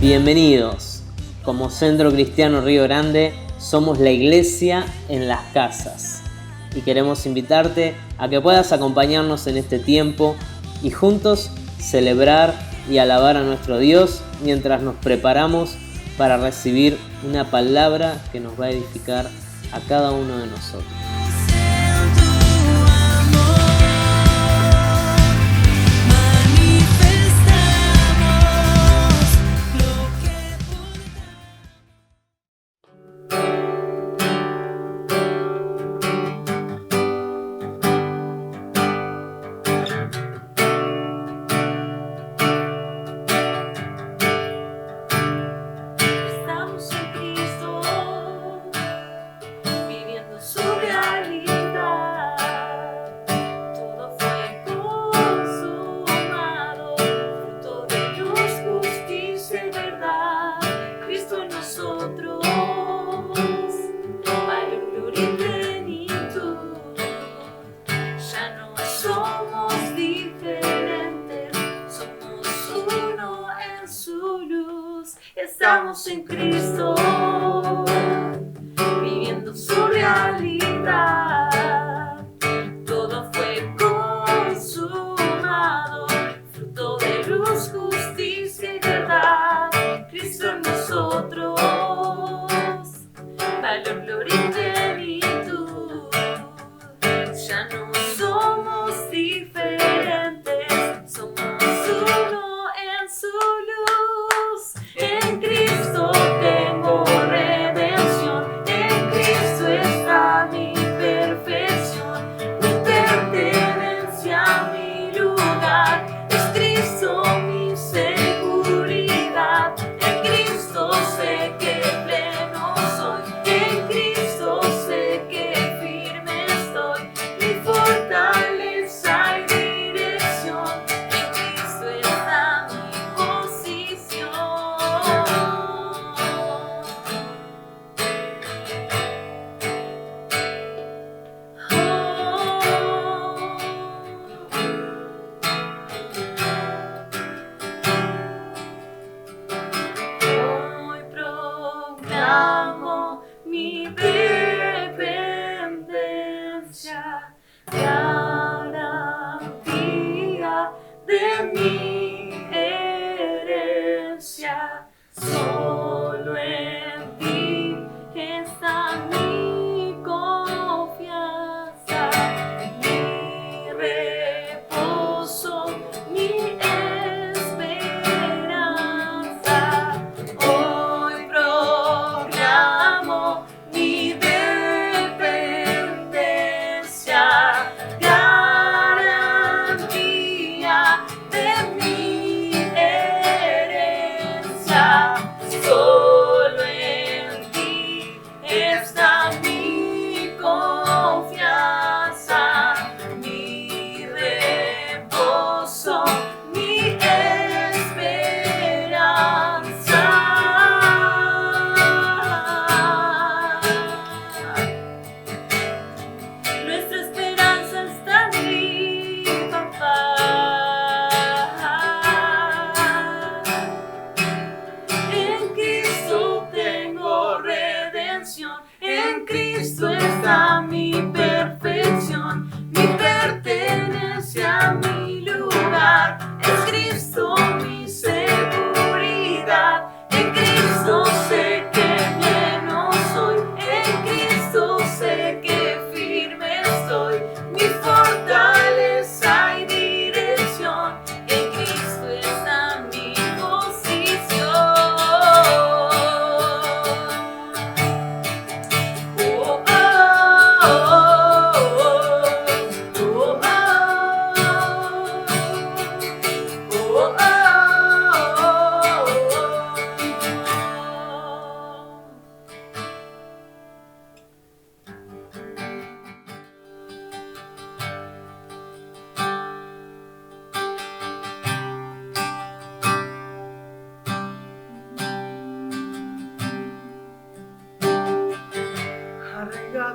Bienvenidos. Como Centro Cristiano Río Grande somos la iglesia en las casas y queremos invitarte a que puedas acompañarnos en este tiempo y juntos celebrar y alabar a nuestro Dios mientras nos preparamos para recibir una palabra que nos va a edificar a cada uno de nosotros. Estamos en Cristo, viviendo su realidad. Todo fue consumado, fruto de luz, justicia y verdad. Cristo en nosotros, valor, gloria y plenitud. Ya no somos diferentes, somos uno en su luz. En Cristo tengo redención, en Cristo está mi perdón.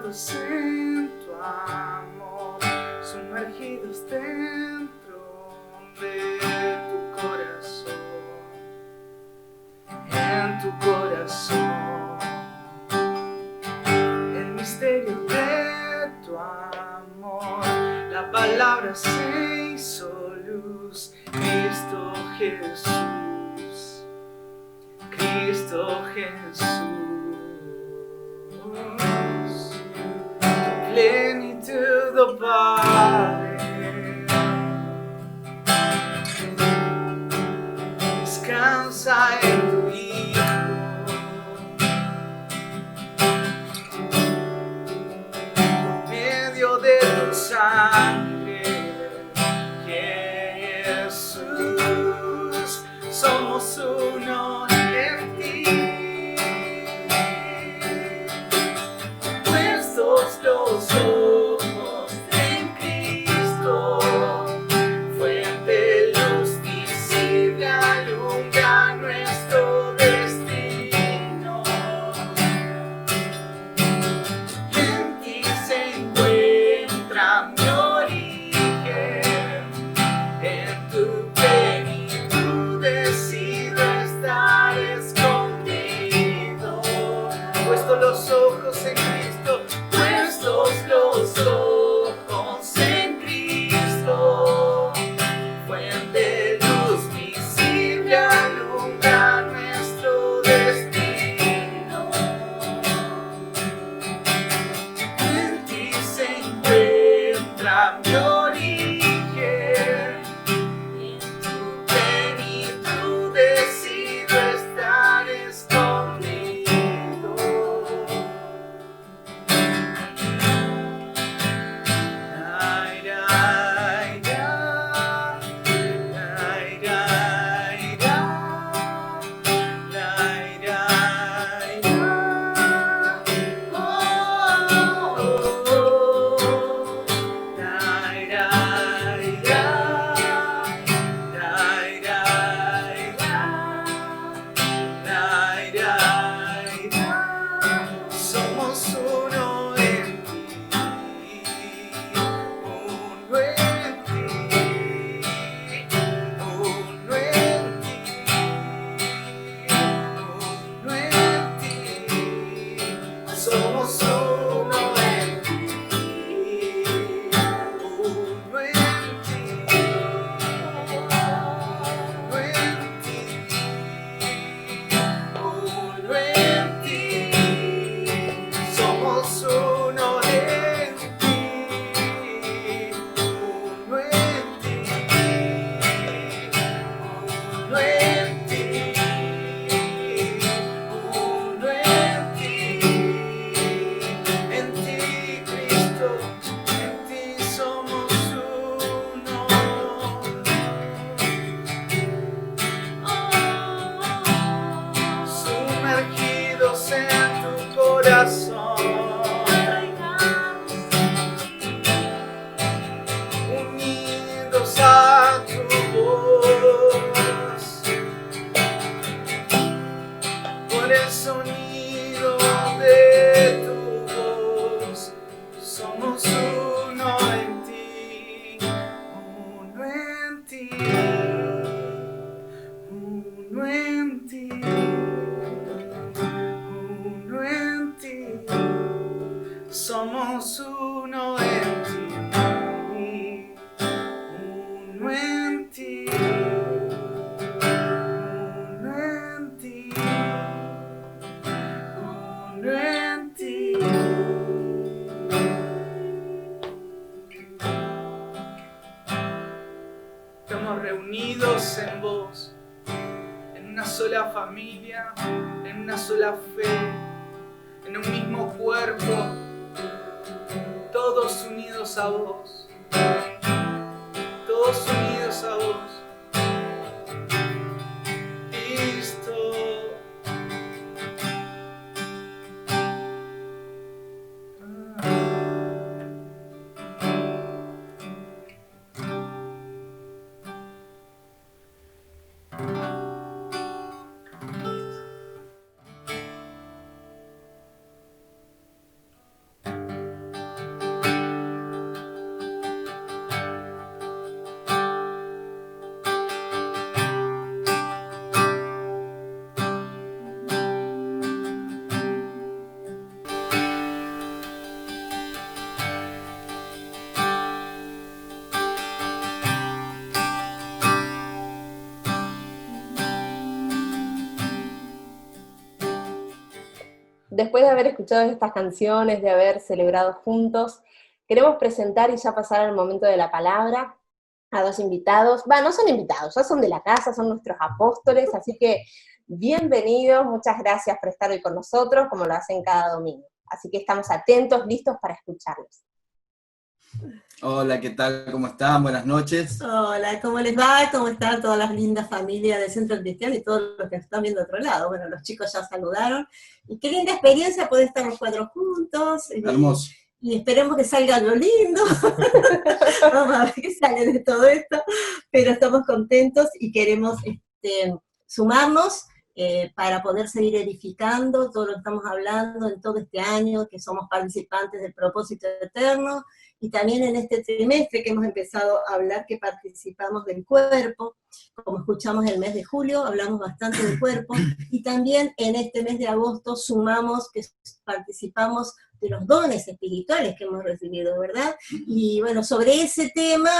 atrapados en tu amor, sumergidos dentro de tu corazón, en tu corazón. El misterio de tu amor, la palabra se hizo luz, Cristo Jesús, Cristo Jesús. Plenitud, oh Padre, descansa en tu Hijo, por medio de tu sangre, Jesús, somos uno en ti. Los ojos en Cristo, fuente luz visible alumbra nuestro destino. En ti se encuentra mi origen, en tu plenitud decido estar escondido. Puesto los ojos en Cristo, los ojos en Cristo, fuente luz visible alumbra nuestro destino. En ti se encuentra mi origen, en tu plenitud decido estar escondido. Somos uno en ti, uno en ti, uno en ti, uno en ti. Somos uno en ti, uno en ti, uno en ti, uno en ti. Somos uno en ti, uno en ti, uno en ti, uno en ti, Cristo, en ti somos uno. Sumergidos en tu corazón, unidos a tu voz, por el sonido de tu voz, somos uno en ti, uno en ti, uno en ti, uno en ti. Somos uno en ti, uno en ti, uno en ti, uno en ti. Estamos reunidos en vos, en una sola familia, en una sola fe, en un mismo cuerpo, todos unidos a vos, todos unidos a vos, Cristo. después de haber escuchado estas canciones, de haber celebrado juntos, queremos presentar y ya pasar al momento de la palabra a dos invitados. No son invitados, ya son de la casa, son nuestros apóstoles, así que bienvenidos, muchas gracias por estar hoy con nosotros, como lo hacen cada domingo. Así que estamos atentos, listos para escucharlos. Hola, ¿qué tal? ¿Cómo están? Buenas noches. Hola, ¿cómo les va? ¿Cómo están todas las lindas familias del Centro Cristiano y todos los que están viendo de otro lado? Bueno, los chicos ya saludaron. Y qué linda experiencia poder estar los cuatro juntos. Hermoso. Y esperemos que salga lo lindo. Vamos a ver qué sale de todo esto. Pero estamos contentos y queremos sumarnos para poder seguir edificando todo lo que estamos hablando en todo este año, que somos participantes del propósito eterno, y también en este trimestre que hemos empezado a hablar que participamos del cuerpo, como escuchamos el mes de julio, hablamos bastante del cuerpo, y también en este mes de agosto sumamos que participamos de los dones espirituales que hemos recibido, ¿verdad? Y bueno, sobre ese tema,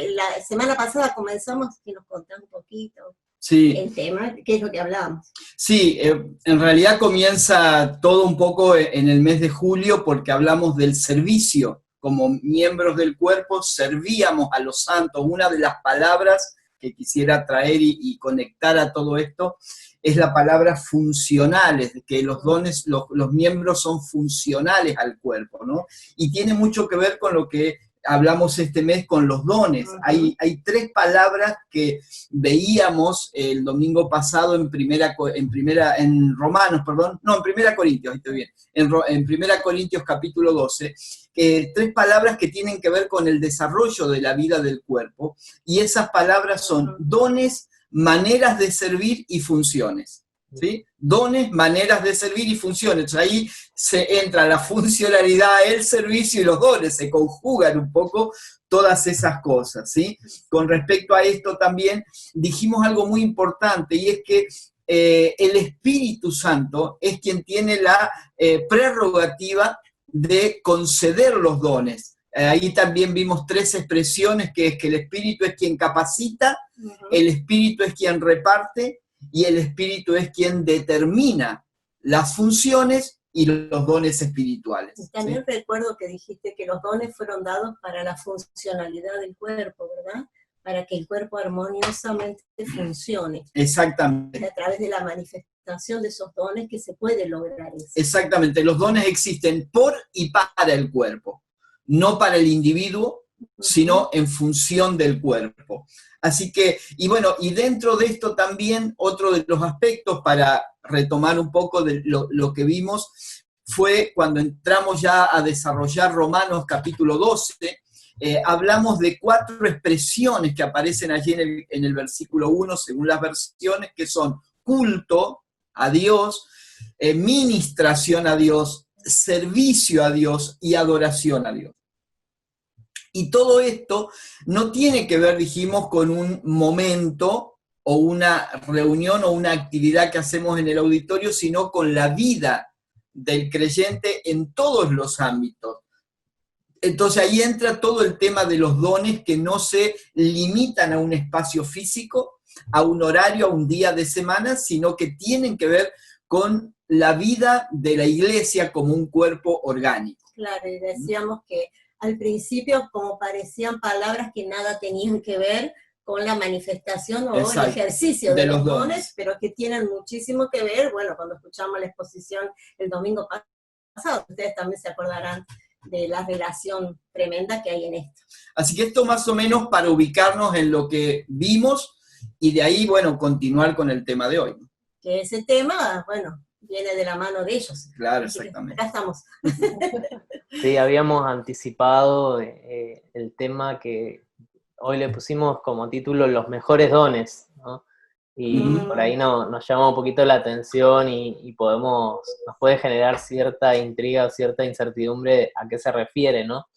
la semana pasada comenzamos, que nos contás un poquito. Sí. El tema, ¿qué es lo que hablábamos? Sí, en realidad comienza todo un poco en el mes de julio porque hablamos del servicio. Como miembros del cuerpo servíamos a los santos. Una de las palabras que quisiera traer y conectar a todo esto es la palabra funcionales, que los dones, los miembros son funcionales al cuerpo, ¿no? Y tiene mucho que ver con lo que hablamos este mes con los dones. Hay tres palabras que veíamos el domingo pasado en Primera Corintios, ahí estoy bien, en Primera Corintios capítulo 12, tres palabras que tienen que ver con el desarrollo de la vida del cuerpo, y esas palabras son dones, maneras de servir y funciones. ¿Sí? Dones, maneras de servir y funciones. Ahí se entra la funcionalidad, el servicio y los dones, se conjugan un poco todas esas cosas, ¿sí? Con respecto a esto también dijimos algo muy importante, y es que el Espíritu Santo es quien tiene la prerrogativa de conceder los dones. Ahí también vimos tres expresiones, que es que el Espíritu es quien capacita, el Espíritu es quien reparte, y el Espíritu es quien determina las funciones y los dones espirituales. Y también ¿sí? Recuerdo que dijiste que los dones fueron dados para la funcionalidad del cuerpo, ¿verdad? Para que el cuerpo armoniosamente funcione. Exactamente. A través de la manifestación de esos dones que se puede lograr eso. Exactamente, los dones existen por y para el cuerpo, no para el individuo, sino en función del cuerpo. Así que, y bueno, y dentro de esto también, otro de los aspectos para retomar un poco de lo que vimos, fue cuando entramos ya a desarrollar Romanos capítulo 12, hablamos de 4 expresiones que aparecen allí en el versículo 1, según las versiones, que son culto a Dios, ministración a Dios, servicio a Dios y adoración a Dios. Y todo esto no tiene que ver, dijimos, con un momento o una reunión o una actividad que hacemos en el auditorio, sino con la vida del creyente en todos los ámbitos. Entonces ahí entra todo el tema de los dones que no se limitan a un espacio físico, a un horario, a un día de semana, sino que tienen que ver con la vida de la iglesia como un cuerpo orgánico. Claro, y decíamos que al principio como parecían palabras que nada tenían que ver con la manifestación o el ejercicio de los dones, pero que tienen muchísimo que ver, bueno, cuando escuchamos la exposición el domingo pasado, ustedes también se acordarán de la relación tremenda que hay en esto. Así que esto más o menos para ubicarnos en lo que vimos y de ahí, bueno, continuar con el tema de hoy. Que ese tema, bueno, viene de la mano de ellos. Claro, exactamente. Acá estamos. Sí, habíamos anticipado el tema que hoy le pusimos como título Los mejores dones, ¿no? Y por ahí nos llama un poquito la atención y nos puede generar cierta intriga o cierta incertidumbre a qué se refiere, ¿no?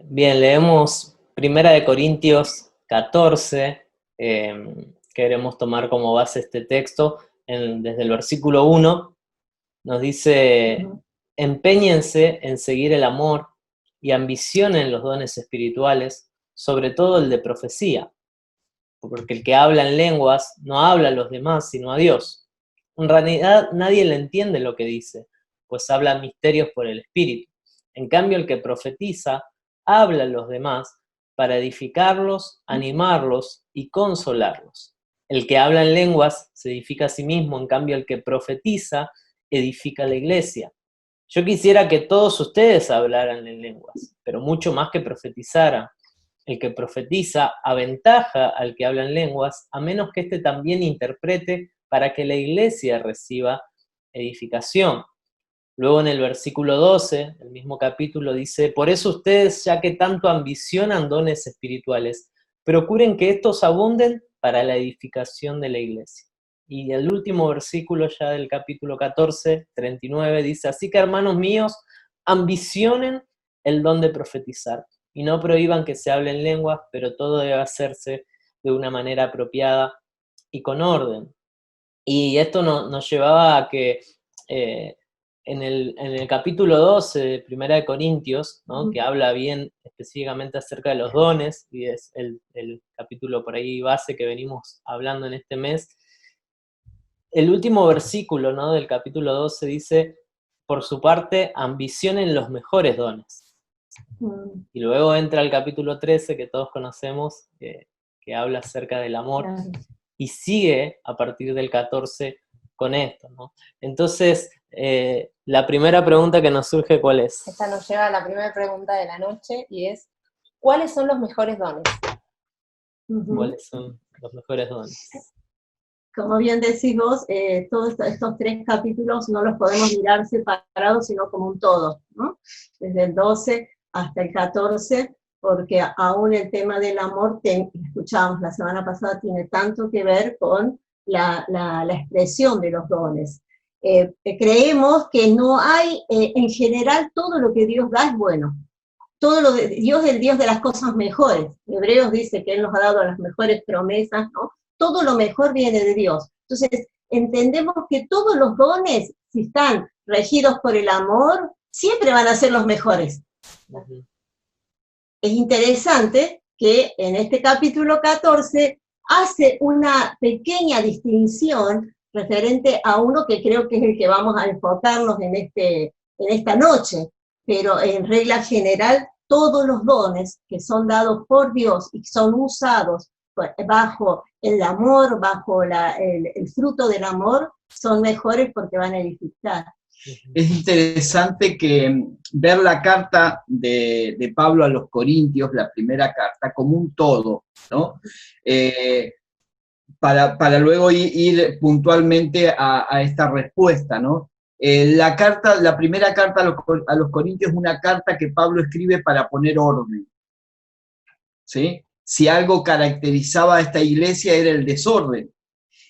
Bien, leemos 1 Corintios 14, queremos tomar como base este texto, desde el versículo 1, nos dice: empeñense en seguir el amor y ambicionen los dones espirituales, sobre todo el de profecía, porque el que habla en lenguas no habla a los demás, sino a Dios. En realidad nadie le entiende lo que dice, pues habla misterios por el Espíritu. En cambio, el que profetiza habla a los demás para edificarlos, animarlos y consolarlos. El que habla en lenguas se edifica a sí mismo, en cambio el que profetiza edifica a la iglesia. Yo quisiera que todos ustedes hablaran en lenguas, pero mucho más que profetizaran. El que profetiza aventaja al que habla en lenguas, a menos que éste también interprete para que la iglesia reciba edificación. Luego en el versículo 12, el mismo capítulo, dice: por eso ustedes, ya que tanto ambicionan dones espirituales, procuren que estos abunden para la edificación de la iglesia. Y el último versículo ya del capítulo 14, 39, dice: así que hermanos míos, ambicionen el don de profetizar, y no prohíban que se hablen lenguas, pero todo debe hacerse de una manera apropiada y con orden. Y esto nos llevaba a que en el capítulo 12 de Primera de Corintios, ¿no? Que habla bien específicamente acerca de los dones, y es el capítulo por ahí base que venimos hablando en este mes, el último versículo, ¿no? Del capítulo 12 dice: por su parte, ambicionen los mejores dones. Y luego entra el capítulo 13, que todos conocemos, que habla acerca del amor, claro, y sigue a partir del 14 con esto, ¿no? Entonces, la primera pregunta que nos surge, ¿cuál es? Esta nos lleva a la primera pregunta de la noche, y es: ¿cuáles son los mejores dones? ¿Cuáles son los mejores dones? Como bien decís vos, todos estos 3 capítulos no los podemos mirar separados, sino como un todo, ¿no? Desde el 12 hasta el 14, porque aún el tema del amor, escuchábamos la semana pasada, tiene tanto que ver con la expresión de los dones. Creemos que no hay, en general, todo lo que Dios da es bueno. Dios es el Dios de las cosas mejores. Hebreos dice que Él nos ha dado las mejores promesas, ¿no? Todo lo mejor viene de Dios. Entonces, entendemos que todos los dones, si están regidos por el amor, siempre van a ser los mejores. Es interesante que en este capítulo 14 hace una pequeña distinción referente a uno que creo que es el que vamos a enfocarnos en esta noche, pero en regla general todos los dones que son dados por Dios y que son usados bajo el amor, bajo el fruto del amor, son mejores porque van a edificar. Es interesante que ver la carta de Pablo a los Corintios, la primera carta, como un todo, ¿no? Para luego ir puntualmente a esta respuesta, ¿no? La primera carta a los Corintios es una carta que Pablo escribe para poner orden, ¿sí? Si algo caracterizaba a esta iglesia era el desorden.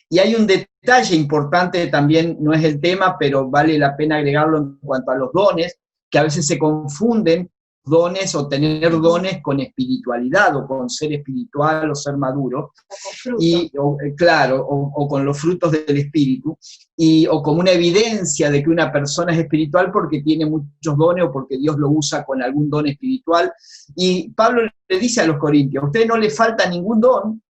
Y hay un detalle importante también, no es el tema, pero vale la pena agregarlo en cuanto a los dones, que a veces se confunden dones o tener dones con espiritualidad, o con ser espiritual o ser maduro, o con los frutos del espíritu, o como una evidencia de que una persona es espiritual porque tiene muchos dones o porque Dios lo usa con algún don espiritual. Y Pablo le dice a los corintios: a ustedes no les falta ningún don,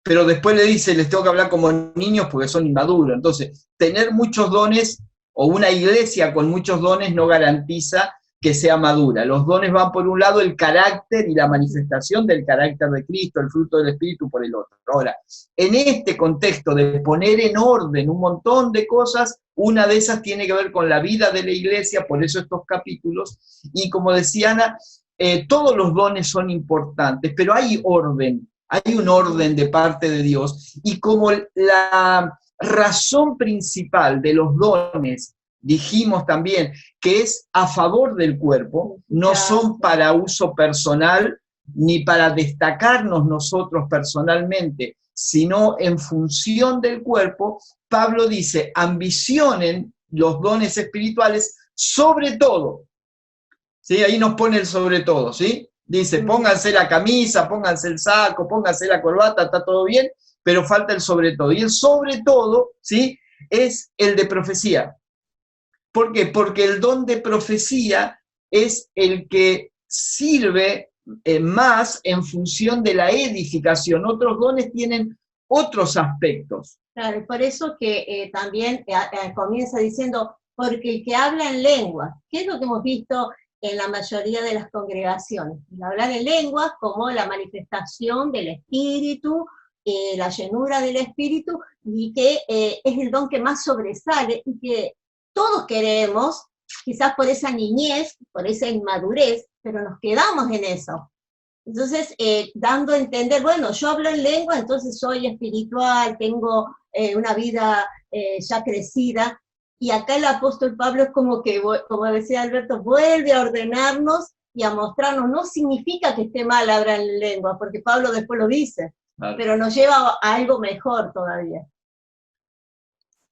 pero después le dice: les tengo que hablar como niños porque son inmaduros. Entonces, tener muchos dones o una iglesia con muchos dones no garantiza que sea madura. Los dones van por un lado, el carácter y la manifestación del carácter de Cristo, el fruto del Espíritu por el otro. Ahora, en este contexto de poner en orden un montón de cosas, una de esas tiene que ver con la vida de la iglesia, por eso estos capítulos, y como decía Ana, todos los dones son importantes, pero hay orden. Hay un orden de parte de Dios, y como la razón principal de los dones, dijimos también, que es a favor del cuerpo, no son para uso personal, ni para destacarnos nosotros personalmente, sino en función del cuerpo, Pablo dice: ambicionen los dones espirituales sobre todo. ¿Sí? Ahí nos pone el sobre todo, ¿sí? Dice: pónganse la camisa, pónganse el saco, pónganse la corbata, está todo bien, pero falta el sobre todo. Y el sobre todo, ¿sí?, es el de profecía. ¿Por qué? Porque el don de profecía es el que sirve más en función de la edificación. Otros dones tienen otros aspectos. Claro, por eso que también comienza diciendo: porque el que habla en lengua, ¿qué es lo que hemos visto en la mayoría de las congregaciones? El hablar en lenguas como la manifestación del Espíritu, la llenura del Espíritu, y que es el don que más sobresale, y que todos queremos, quizás por esa niñez, por esa inmadurez, pero nos quedamos en eso. Entonces, dando a entender, bueno, yo hablo en lengua, entonces soy espiritual, tengo una vida ya crecida, y acá el apóstol Pablo es como que, como decía Alberto, vuelve a ordenarnos y a mostrarnos, no significa que esté mal hablar en lengua, porque Pablo después lo dice, Claro. pero nos lleva a algo mejor todavía.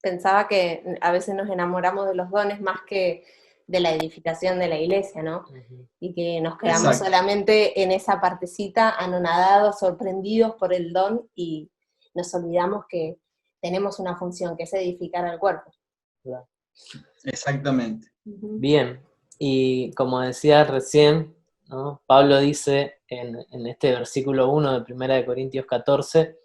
Pensaba que a veces nos enamoramos de los dones más que de la edificación de la iglesia, ¿no? Y que nos quedamos Exacto. solamente en esa partecita, anonadados, sorprendidos por el don, y nos olvidamos que tenemos una función, que es edificar al cuerpo. Exactamente. Bien, y como decía recién, ¿no? Pablo dice en este versículo 1 de 1 de Corintios 14,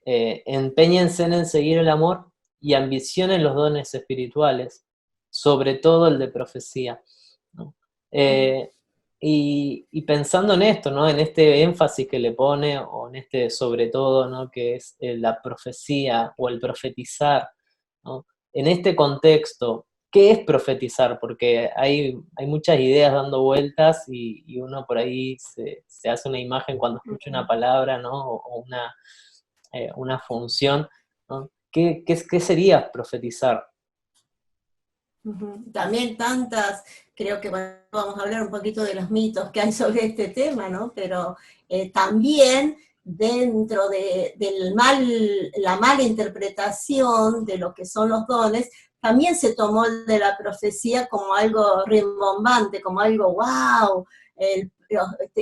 empeñense en seguir el amor y ambicionen los dones espirituales, sobre todo el de profecía, ¿no? Y pensando en esto, ¿no? En este énfasis que le pone, o en este sobre todo, ¿no? Que es la profecía o el profetizar, ¿no? En este contexto, ¿qué es profetizar? Porque hay muchas ideas dando vueltas y uno por ahí se hace una imagen cuando escucha una palabra, ¿no? O una función, ¿no? ¿Qué sería profetizar? También tantas, creo que vamos a hablar un poquito de los mitos que hay sobre este tema, ¿no? Pero también dentro la mala interpretación de lo que son los dones, también se tomó de la profecía como algo rimbombante, como algo wow,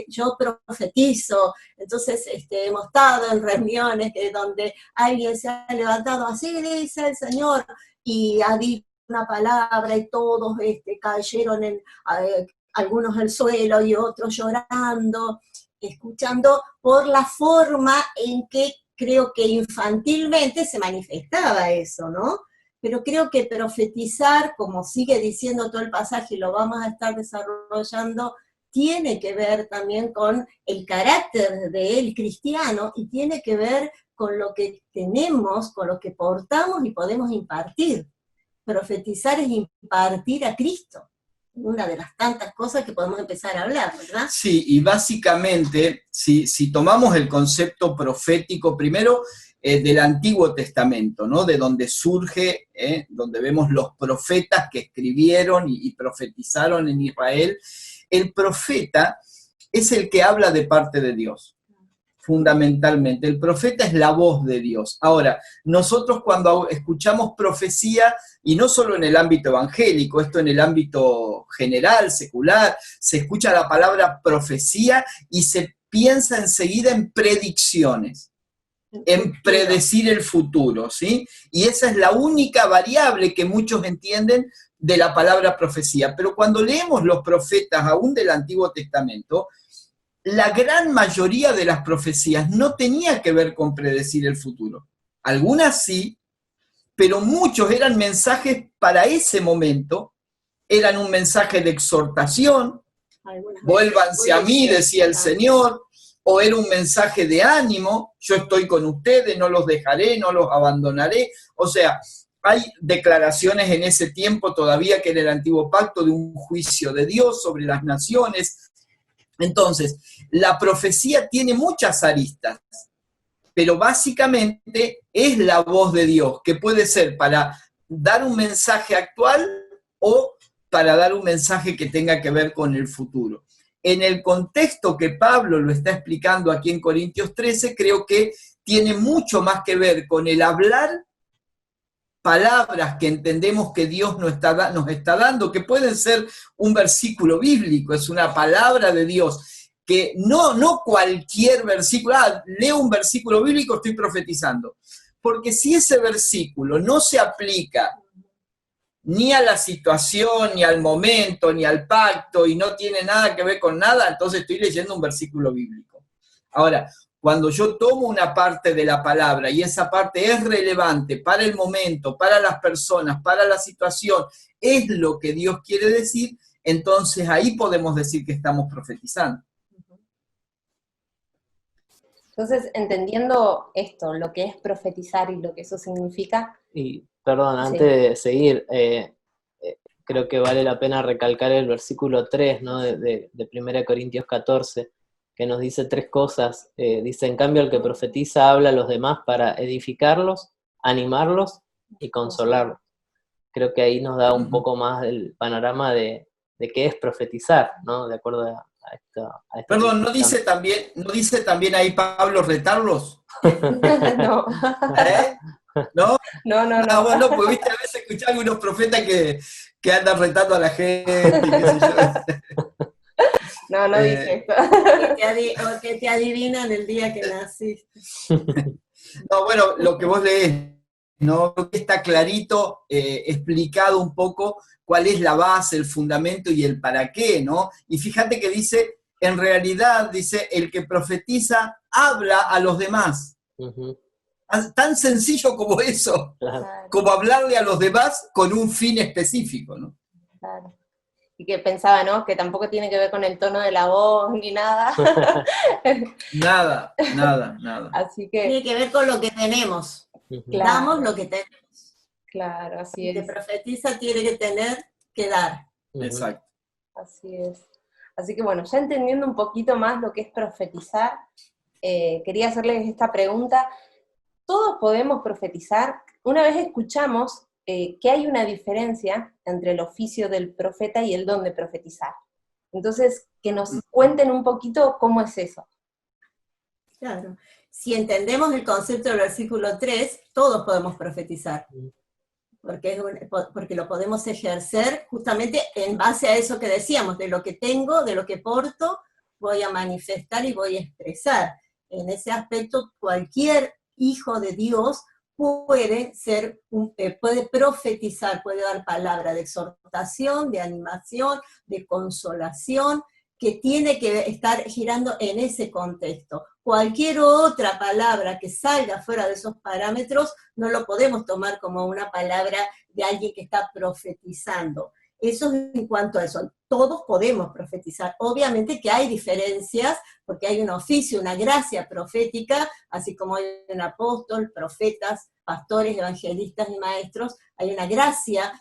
yo profetizo. Entonces hemos estado en reuniones donde alguien se ha levantado, así dice el Señor, y ha dicho una palabra y todos cayeron algunos al suelo y otros llorando, escuchando por la forma en que creo que infantilmente se manifestaba eso, ¿no? Pero creo que profetizar, como sigue diciendo todo el pasaje y lo vamos a estar desarrollando, tiene que ver también con el carácter del cristiano y tiene que ver con lo que tenemos, con lo que portamos y podemos impartir. Profetizar es impartir a Cristo, una de las tantas cosas que podemos empezar a hablar, ¿verdad? Sí, y básicamente, si tomamos el concepto profético, primero del Antiguo Testamento, ¿no? De donde surge, donde vemos los profetas que escribieron y profetizaron en Israel, el profeta es el que habla de parte de Dios. Fundamentalmente, el profeta es la voz de Dios. Ahora, nosotros cuando escuchamos profecía, y no solo en el ámbito evangélico, esto en el ámbito general, secular, se escucha la palabra profecía y se piensa enseguida en predicciones, en predecir el futuro, ¿sí? Y esa es la única variable que muchos entienden de la palabra profecía. Pero cuando leemos los profetas, aún del Antiguo Testamento, la gran mayoría de las profecías no tenía que ver con predecir el futuro. Algunas sí, pero muchos eran mensajes para ese momento, eran un mensaje de exhortación, vuélvanse a mí, decía el Señor, o era un mensaje de ánimo, yo estoy con ustedes, no los dejaré, no los abandonaré. O sea, hay declaraciones en ese tiempo todavía que en el Antiguo Pacto de un juicio de Dios sobre las naciones. Entonces, la profecía tiene muchas aristas, pero básicamente es la voz de Dios, que puede ser para dar un mensaje actual o para dar un mensaje que tenga que ver con el futuro. En el contexto que Pablo lo está explicando aquí en Corintios 13, creo que tiene mucho más que ver con el hablar palabras que entendemos que Dios nos está dando, que pueden ser un versículo bíblico, es una palabra de Dios, que no cualquier versículo, leo un versículo bíblico, estoy profetizando, porque si ese versículo no se aplica ni a la situación, ni al momento, ni al pacto, y no tiene nada que ver con nada, entonces estoy leyendo un versículo bíblico. Ahora, Cuando yo tomo una parte de la palabra y esa parte es relevante para el momento, para las personas, para la situación, es lo que Dios quiere decir, entonces ahí podemos decir que estamos profetizando. Entonces, entendiendo esto, lo que es profetizar y lo que eso significa. Y, perdón, Sí. antes de seguir, creo que vale la pena recalcar el versículo 3, ¿no? de 1 Corintios 14, que nos dice 3 cosas. Dice, en cambio, el que profetiza habla a los demás para edificarlos, animarlos y consolarlos. Creo que ahí nos da un poco más el panorama de qué es profetizar, ¿no? De acuerdo a esta Perdón, ¿no definición. dice también ahí Pablo retarlos? No, ¿Eh? ¿No? no. Ah, bueno, pues viste, a veces escuché a algunos profetas que andan retando a la gente, qué sé yo. No dice esto. O que te adivinan el día que naciste. No, bueno, lo que vos lees, ¿no? Creo que está clarito, explicado un poco cuál es la base, el fundamento y el para qué, ¿no? Y fíjate que dice, en realidad, dice, el que profetiza habla a los demás. Ujú, Tan sencillo como eso, claro. como hablarle a los demás con un fin específico, ¿no? Claro. Y que pensaba, ¿no? Que tampoco tiene que ver con el tono de la voz ni nada. Nada. Así que, Tiene que ver con lo que tenemos. Ujú. Claro. Damos lo que tenemos. claro, así El que es. profetiza tiene que tener que dar. Ujú. Exacto. Así es. Así que bueno, ya entendiendo un poquito más lo que es profetizar, quería hacerles esta pregunta. ¿Todos podemos profetizar? Una vez escuchamos que hay una diferencia entre el oficio del profeta y el don de profetizar. Entonces, que nos cuenten un poquito cómo es eso. Claro. Si entendemos el concepto del versículo 3, todos podemos profetizar. Porque lo podemos ejercer justamente en base a eso que decíamos, de lo que tengo, de lo que porto, voy a manifestar y voy a expresar. En ese aspecto, cualquier hijo de Dios puede profetizar, puede dar palabra de exhortación, de animación, de consolación, que tiene que estar girando en ese contexto. Cualquier otra palabra que salga fuera de esos parámetros no lo podemos tomar como una palabra de alguien que está profetizando. Eso es en cuanto a eso. Todos podemos profetizar. Obviamente que hay diferencias, porque hay un oficio, una gracia profética, así como hay un apóstol, profetas, pastores, evangelistas y maestros, hay una gracia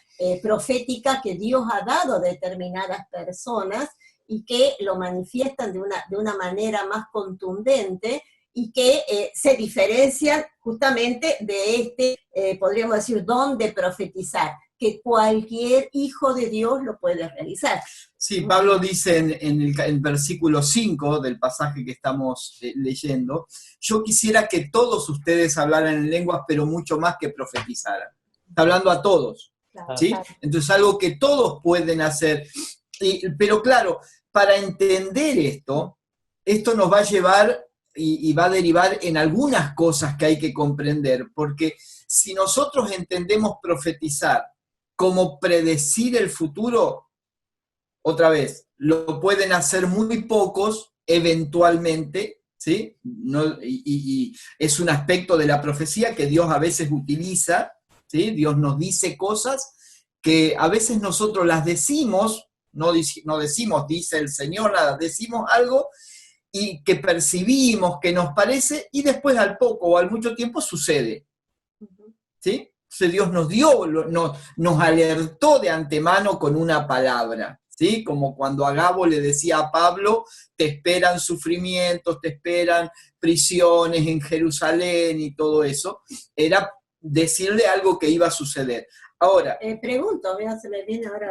profética que Dios ha dado a determinadas personas y que lo manifiestan de una manera más contundente y que se diferencian justamente de podríamos decir, don de profetizar, que cualquier hijo de Dios lo puede realizar. Sí, Pablo dice en el versículo 5 del pasaje que estamos leyendo, yo quisiera que todos ustedes hablaran en lenguas, pero mucho más que profetizaran. Está hablando a todos, ¿sí? Entonces algo que todos pueden hacer. Pero claro, para entender esto nos va a llevar y va a derivar en algunas cosas que hay que comprender, porque si nosotros entendemos profetizar como predecir el futuro, otra vez, lo pueden hacer muy pocos eventualmente, ¿sí? Y es un aspecto de la profecía que Dios a veces utiliza, ¿sí? Dios nos dice cosas que a veces nosotros las decimos, no decimos, dice el Señor, nada, decimos algo y que percibimos, que nos parece, y después al poco o al mucho tiempo sucede, ¿sí? Entonces Dios nos alertó de antemano con una palabra, ¿sí? Como cuando Agabo le decía a Pablo, te esperan sufrimientos, te esperan prisiones en Jerusalén y todo eso, era decirle algo que iba a suceder. Ahora... pregunto, mira, se me viene ahora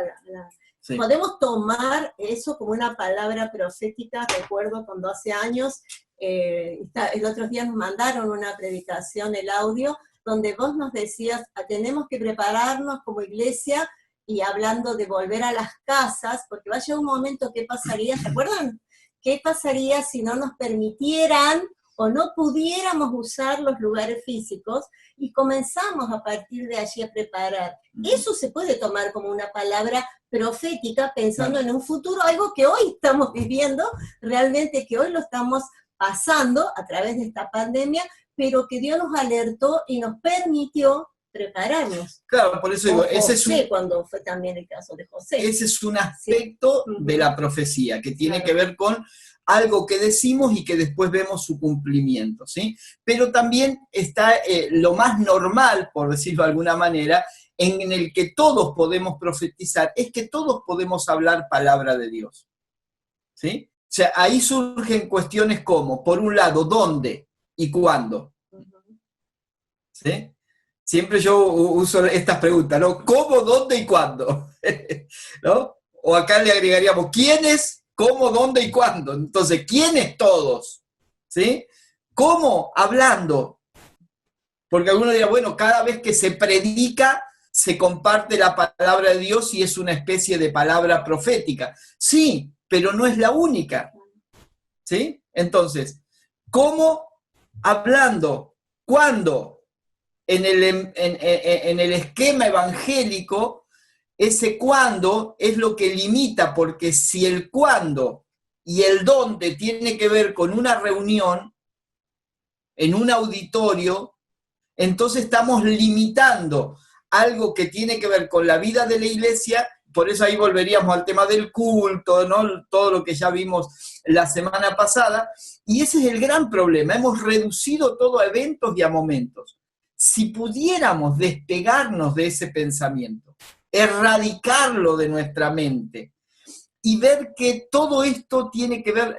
Sí. ¿Podemos tomar eso como una palabra profética? Recuerdo cuando hace años, el otro día nos mandaron una predicación, el audio, donde vos nos decías, tenemos que prepararnos como iglesia, y hablando de volver a las casas, porque va a llegar un momento, ¿qué pasaría? ¿Se acuerdan? ¿Qué pasaría si no nos permitieran o no pudiéramos usar los lugares físicos? Y comenzamos a partir de allí a preparar. Eso se puede tomar como una palabra profética, pensando en un futuro, algo que hoy estamos viviendo, realmente que hoy lo estamos pasando a través de esta pandemia, pero que Dios nos alertó y nos permitió prepararnos. Claro, por eso digo, Cuando fue también el caso de José. Ese es un aspecto de la profecía, que tiene que ver con algo que decimos y que después vemos su cumplimiento, ¿sí? Pero también está lo más normal, por decirlo de alguna manera, en el que todos podemos profetizar, es que todos podemos hablar palabra de Dios, ¿sí? O sea, ahí surgen cuestiones como, por un lado, ¿dónde y cuándo? ¿Sí? Siempre yo uso estas preguntas, ¿no? ¿Cómo, dónde y cuándo? ¿No? O acá le agregaríamos, ¿quiénes, cómo, dónde y cuándo? Entonces, ¿quiénes todos? ¿Sí? ¿Cómo? Hablando. Porque alguno dirá, bueno, cada vez que se predica, se comparte la palabra de Dios y es una especie de palabra profética. Sí, pero no es la única. ¿Sí? Entonces, ¿cómo? Hablando. ¿Cuándo? En el esquema evangélico, ese cuándo es lo que limita, porque si el cuándo y el dónde tiene que ver con una reunión en un auditorio, entonces estamos limitando algo que tiene que ver con la vida de la iglesia. Por eso ahí volveríamos al tema del culto, ¿no? Todo lo que ya vimos la semana pasada, y ese es el gran problema, hemos reducido todo a eventos y a momentos. Si pudiéramos despegarnos de ese pensamiento, erradicarlo de nuestra mente y ver que todo esto tiene que ver,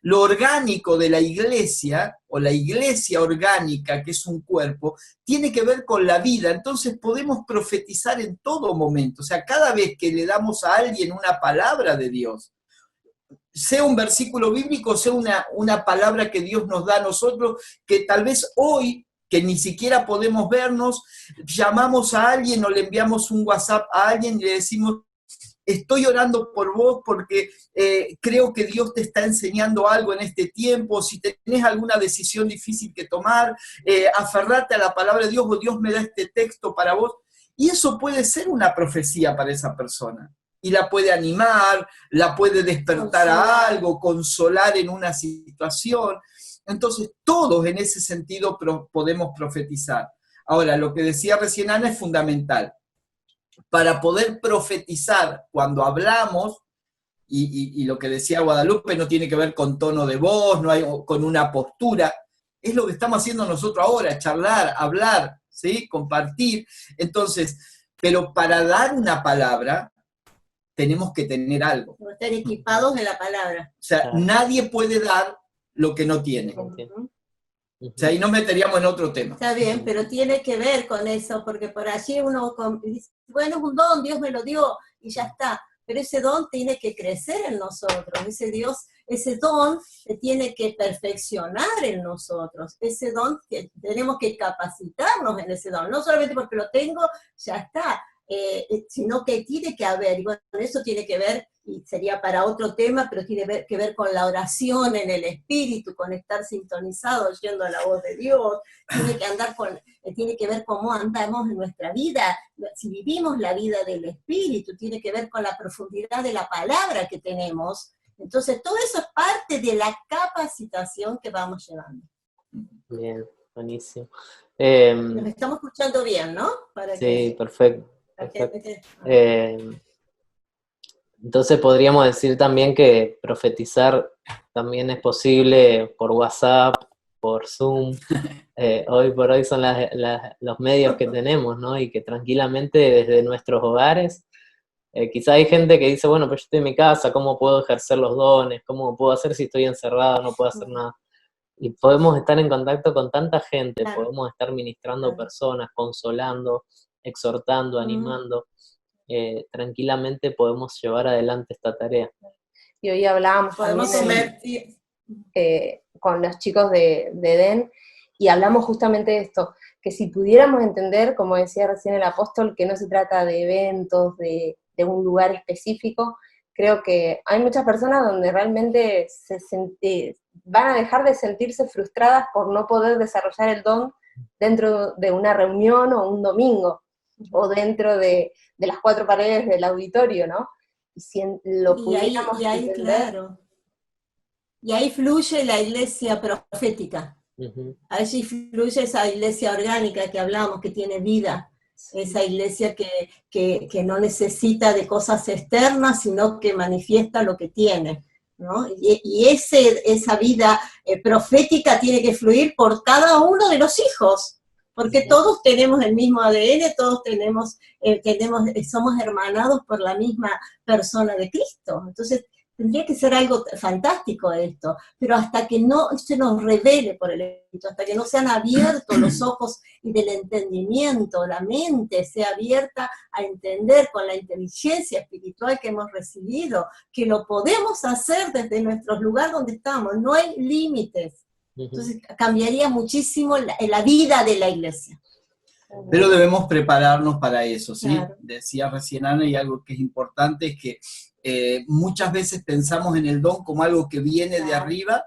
lo orgánico de la iglesia, o la iglesia orgánica, que es un cuerpo, tiene que ver con la vida, entonces podemos profetizar en todo momento. O sea, cada vez que le damos a alguien una palabra de Dios, sea un versículo bíblico, sea una palabra que Dios nos da a nosotros, que tal vez hoy, que ni siquiera podemos vernos, llamamos a alguien o le enviamos un WhatsApp a alguien y le decimos, estoy orando por vos porque creo que Dios te está enseñando algo en este tiempo, si tenés alguna decisión difícil que tomar, aferrate a la palabra de Dios, o Dios me da este texto para vos, y eso puede ser una profecía para esa persona, y la puede animar, la puede despertar a algo, consolar en una situación. Entonces, todos en ese sentido podemos profetizar. Ahora, lo que decía recién Ana es fundamental. Para poder profetizar cuando hablamos, y lo que decía Guadalupe no tiene que ver con tono de voz, no hay con una postura, es lo que estamos haciendo nosotros ahora, charlar, hablar, ¿sí? Compartir. Entonces, pero para dar una palabra, tenemos que tener algo. Estar equipados de la palabra. O sea, nadie puede dar lo que no tiene. O sea, ahí nos meteríamos en otro tema. Está bien, pero tiene que ver con eso, porque por allí uno dice, bueno, es un don, Dios me lo dio, y ya está. Pero ese don tiene que crecer en nosotros, ese don se tiene que perfeccionar en nosotros, ese don, que tenemos que capacitarnos en ese don, no solamente porque lo tengo, ya está, sino que tiene que haber, y bueno, eso tiene que ver, y sería para otro tema, pero tiene que ver con la oración en el espíritu, con estar sintonizado, oyendo la voz de Dios, tiene que ver cómo andamos en nuestra vida, si vivimos la vida del espíritu, tiene que ver con la profundidad de la palabra que tenemos. Entonces, todo eso es parte de la capacitación que vamos llevando. Bien, buenísimo. Nos estamos escuchando bien, ¿no? Sí, perfecto. Entonces podríamos decir también que profetizar también es posible por WhatsApp, por Zoom. Hoy por hoy son los medios que tenemos, ¿no? Y que tranquilamente desde nuestros hogares, quizá hay gente que dice, bueno, pero yo estoy en mi casa, ¿cómo puedo ejercer los dones? ¿Cómo puedo hacer si estoy encerrado? No puedo hacer nada. Y podemos estar en contacto con tanta gente, podemos estar ministrando personas, consolando, exhortando, animando. Tranquilamente podemos llevar adelante esta tarea. Y hoy hablábamos con los chicos de EDEN, y hablamos justamente de esto, que si pudiéramos entender, como decía recién el apóstol, que no se trata de eventos, de un lugar específico, creo que hay muchas personas donde realmente van a dejar de sentirse frustradas por no poder desarrollar el don dentro de una reunión o un domingo, o dentro de las cuatro paredes del auditorio, ¿no? Y si lo pudiéramos entender, claro. Y ahí fluye la iglesia profética. Ujú. Allí fluye esa iglesia orgánica que hablamos, que tiene vida. Esa iglesia que no necesita de cosas externas, sino que manifiesta lo que tiene, ¿no? Y esa vida profética tiene que fluir por cada uno de los hijos, porque todos tenemos el mismo ADN, todos somos hermanados por la misma persona de Cristo. Entonces, tendría que ser algo fantástico esto, pero hasta que no se nos revele por el Espíritu, hasta que no sean abiertos los ojos y del entendimiento, la mente sea abierta a entender con la inteligencia espiritual que hemos recibido, que lo podemos hacer desde nuestro lugar donde estamos, no hay límites. Entonces cambiaría muchísimo la vida de la iglesia. Pero debemos prepararnos para eso, ¿sí? Claro. Decía recién Ana, y algo que es importante es que muchas veces pensamos en el don como algo que viene de arriba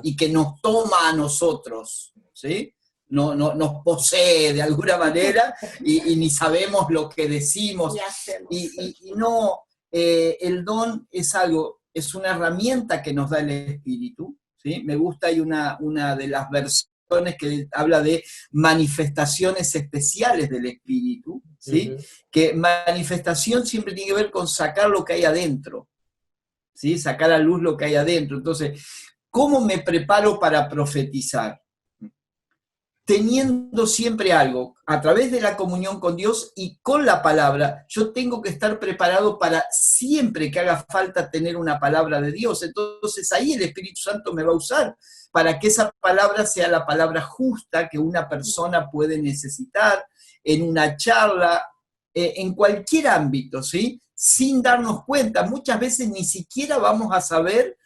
y que nos toma a nosotros, ¿sí? Nos posee de alguna manera y ni sabemos lo que decimos. Y no, el don es es una herramienta que nos da el Espíritu, ¿sí? Me gusta, hay una de las versiones que habla de manifestaciones especiales del Espíritu, ¿sí? Que manifestación siempre tiene que ver con sacar lo que hay adentro, ¿sí? Sacar a luz lo que hay adentro. Entonces, ¿cómo me preparo para profetizar? Teniendo siempre algo, a través de la comunión con Dios y con la palabra, yo tengo que estar preparado para siempre que haga falta tener una palabra de Dios. Entonces ahí el Espíritu Santo me va a usar para que esa palabra sea la palabra justa que una persona puede necesitar en una charla, en cualquier ámbito, ¿sí? Sin darnos cuenta. Muchas veces ni siquiera vamos a saber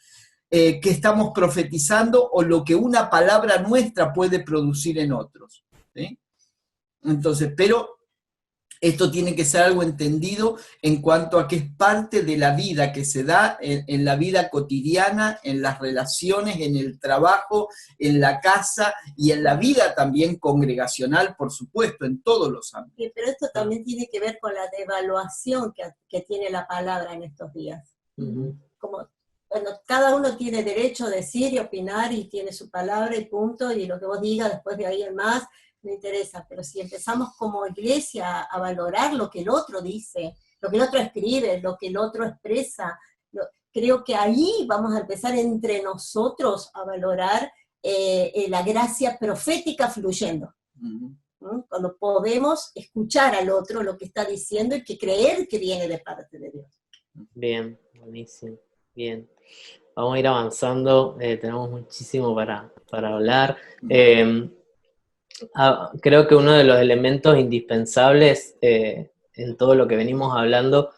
que estamos profetizando o lo que una palabra nuestra puede producir en otros, ¿sí? Entonces, pero esto tiene que ser algo entendido en cuanto a que es parte de la vida que se da en la vida cotidiana, en las relaciones, en el trabajo, en la casa y en la vida también congregacional, por supuesto, en todos los ámbitos. Sí, pero esto también tiene que ver con la devaluación que tiene la palabra en estos días. Como, bueno, cada uno tiene derecho a decir y opinar y tiene su palabra y punto, y lo que vos digas después de ahí en más, no interesa, pero si empezamos como iglesia a valorar lo que el otro dice, lo que el otro escribe, lo que el otro expresa, creo que ahí vamos a empezar entre nosotros a valorar la gracia profética fluyendo. Cuando podemos escuchar al otro lo que está diciendo y que creer que viene de parte de Dios. Bien, buenísimo, bien. Vamos a ir avanzando, tenemos muchísimo para hablar. Creo que uno de los elementos indispensables en todo lo que venimos hablando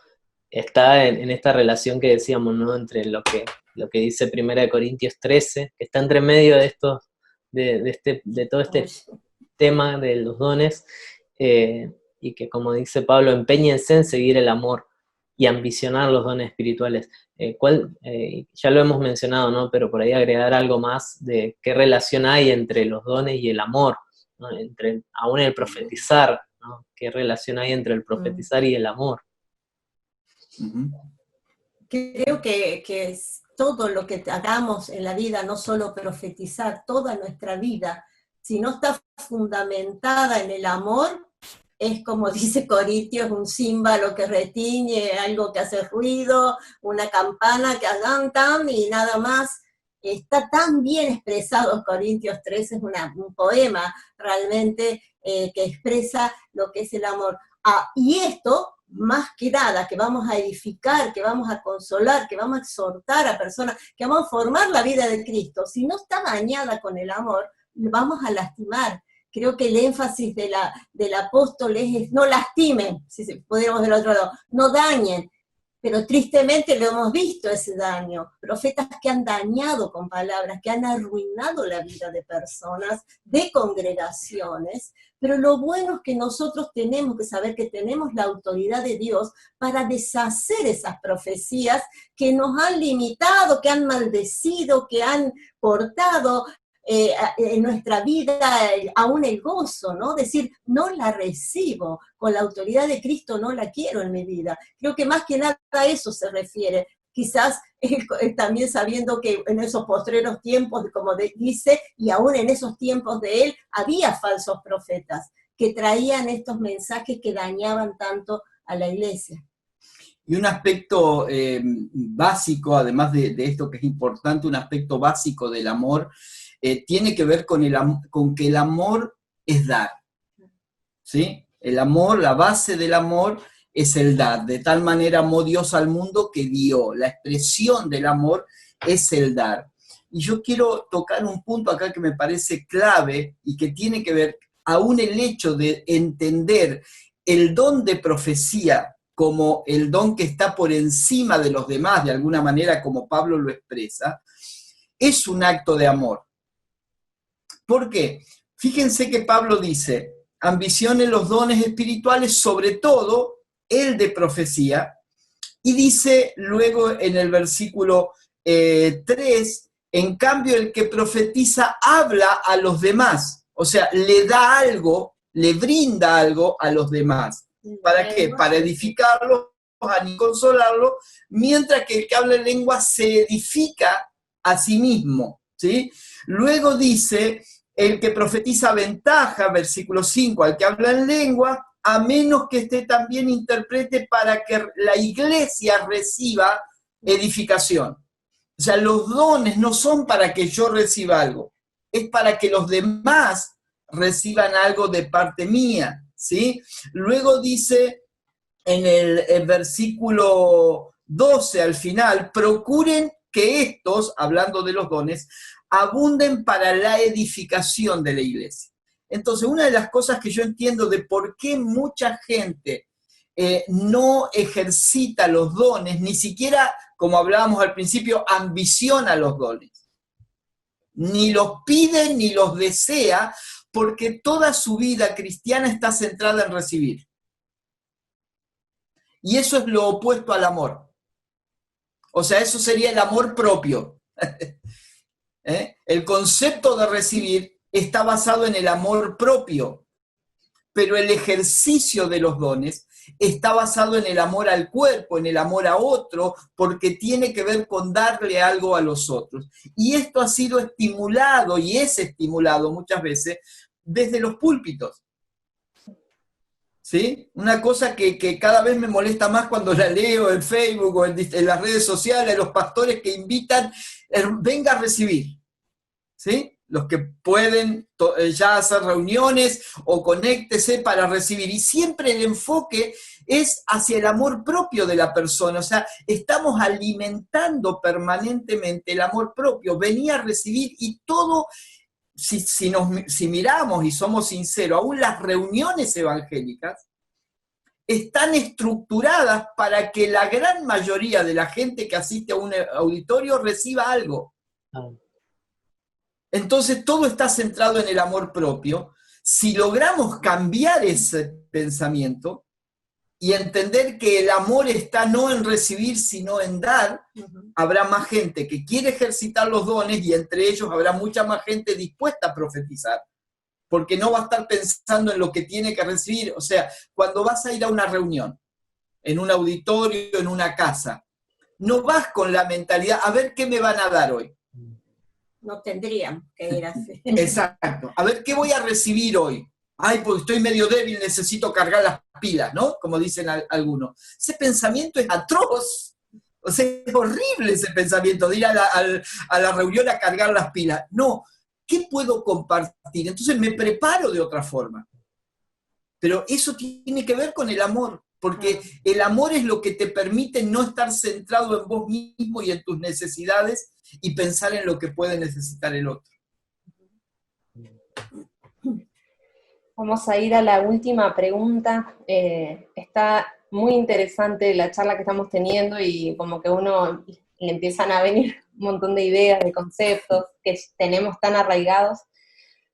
está en esta relación que decíamos, ¿no? Entre lo que dice 1 Corintios 13, que está entre medio de estos, de todo este tema de los dones, y que, como dice Pablo, empeñense en seguir el amor y ambicionar los dones espirituales. Ya lo hemos mencionado, ¿no? Pero por ahí agregar algo más de qué relación hay entre los dones y el amor, ¿no? Aún el profetizar, ¿no? ¿Qué relación hay entre el profetizar y el amor? Creo que es todo lo que hagamos en la vida, no solo profetizar, toda nuestra vida, si no está fundamentada en el amor, es como dice Corintios, un címbalo que retiñe, algo que hace ruido, una campana que hagan tan y nada más. Está tan bien expresado Corintios 13, es un poema realmente que expresa lo que es el amor. Y esto, más que nada, que vamos a edificar, que vamos a consolar, que vamos a exhortar a personas, que vamos a formar la vida de Cristo, si no está bañada con el amor, vamos a lastimar. Creo que el énfasis del apóstol es no lastimen, si podemos del otro lado, no dañen. Pero tristemente lo hemos visto ese daño. Profetas que han dañado con palabras, que han arruinado la vida de personas, de congregaciones. Pero lo bueno es que nosotros tenemos que saber que tenemos la autoridad de Dios para deshacer esas profecías que nos han limitado, que han maldecido, que han cortado en nuestra vida aún el gozo, ¿no? Decir, no la recibo, con la autoridad de Cristo no la quiero en mi vida. Creo que más que nada a eso se refiere, quizás también sabiendo que en esos postreros tiempos, como dice, y aún en esos tiempos de él, había falsos profetas que traían estos mensajes que dañaban tanto a la iglesia. Y un aspecto básico, además de esto que es importante, un aspecto básico del amor, tiene que ver con que el amor es dar, ¿sí? El amor, la base del amor es el dar. De tal manera amó Dios al mundo que dio. La expresión del amor es el dar. Y yo quiero tocar un punto acá que me parece clave y que tiene que ver aún el hecho de entender el don de profecía como el don que está por encima de los demás, de alguna manera como Pablo lo expresa, es un acto de amor. ¿Por qué? Fíjense que Pablo dice, ambicionen los dones espirituales, sobre todo el de profecía, y dice luego en el versículo 3, en cambio el que profetiza habla a los demás, o sea, le da algo, le brinda algo a los demás. ¿Para qué? Para edificarlos, ni consolarlos, mientras que el que habla en lengua se edifica a sí mismo, ¿sí? Luego dice, el que profetiza ventaja, versículo 5, al que habla en lengua, a menos que esté también interprete para que la iglesia reciba edificación. O sea, los dones no son para que yo reciba algo, es para que los demás reciban algo de parte mía, ¿sí? Luego dice en el versículo 12 al final, procuren que estos, hablando de los dones, abunden para la edificación de la iglesia. Entonces, una de las cosas que yo entiendo de por qué mucha gente no ejercita los dones, ni siquiera, como hablábamos al principio, ambiciona los dones, ni los pide ni los desea, porque toda su vida cristiana está centrada en recibir. Y eso es lo opuesto al amor. O sea, eso sería el amor propio. El concepto de recibir está basado en el amor propio, pero el ejercicio de los dones está basado en el amor al cuerpo, en el amor a otro, porque tiene que ver con darle algo a los otros. Y esto ha sido estimulado y es estimulado muchas veces desde los púlpitos. ¿Sí? Una cosa que cada vez me molesta más cuando la leo en Facebook o en las redes sociales, los pastores que invitan, venga a recibir, ¿sí? Los que pueden ya hacer reuniones o conéctese para recibir. Y siempre el enfoque es hacia el amor propio de la persona. O sea, estamos alimentando permanentemente el amor propio. Venía a recibir y todo, si miramos y somos sinceros, aún las reuniones evangélicas están estructuradas para que la gran mayoría de la gente que asiste a un auditorio reciba algo. Entonces todo está centrado en el amor propio. Si logramos cambiar ese pensamiento y entender que el amor está no en recibir, sino en dar, habrá más gente que quiere ejercitar los dones y entre ellos habrá mucha más gente dispuesta a profetizar, porque no va a estar pensando en lo que tiene que recibir. O sea, cuando vas a ir a una reunión, en un auditorio, en una casa, no vas con la mentalidad, a ver qué me van a dar hoy. No tendrían que ir así. Exacto. A ver, ¿qué voy a recibir hoy? Ay, porque estoy medio débil, necesito cargar las pilas, ¿no? Como dicen algunos. Ese pensamiento es atroz. O sea, es horrible ese pensamiento de ir a la reunión a cargar las pilas. No, ¿qué puedo compartir? Entonces me preparo de otra forma. Pero eso tiene que ver con el amor, porque el amor es lo que te permite no estar centrado en vos mismo y en tus necesidades y pensar en lo que puede necesitar el otro. Vamos a ir a la última pregunta. Está muy interesante la charla que estamos teniendo y como que uno le empiezan a venir un montón de ideas, de conceptos que tenemos tan arraigados.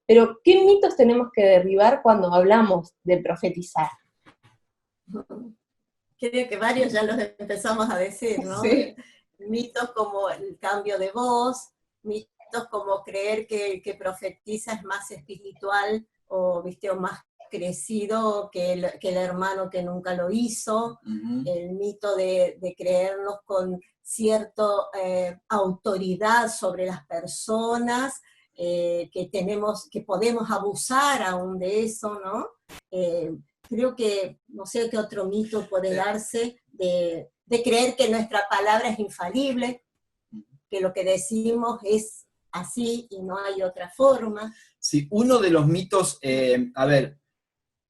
Pero, ¿qué mitos tenemos que derribar cuando hablamos de profetizar? Creo que varios ya los empezamos a decir, ¿no? Sí. Mitos como el cambio de voz, mitos como creer que el que profetiza es más espiritual o, ¿viste? O más crecido que el hermano que nunca lo hizo, el mito de creernos con cierta autoridad sobre las personas, que podemos abusar aún de eso, ¿no? Creo que, no sé qué otro mito puede darse, de creer que nuestra palabra es infalible, que lo que decimos es así y no hay otra forma. Sí, uno de los mitos, a ver,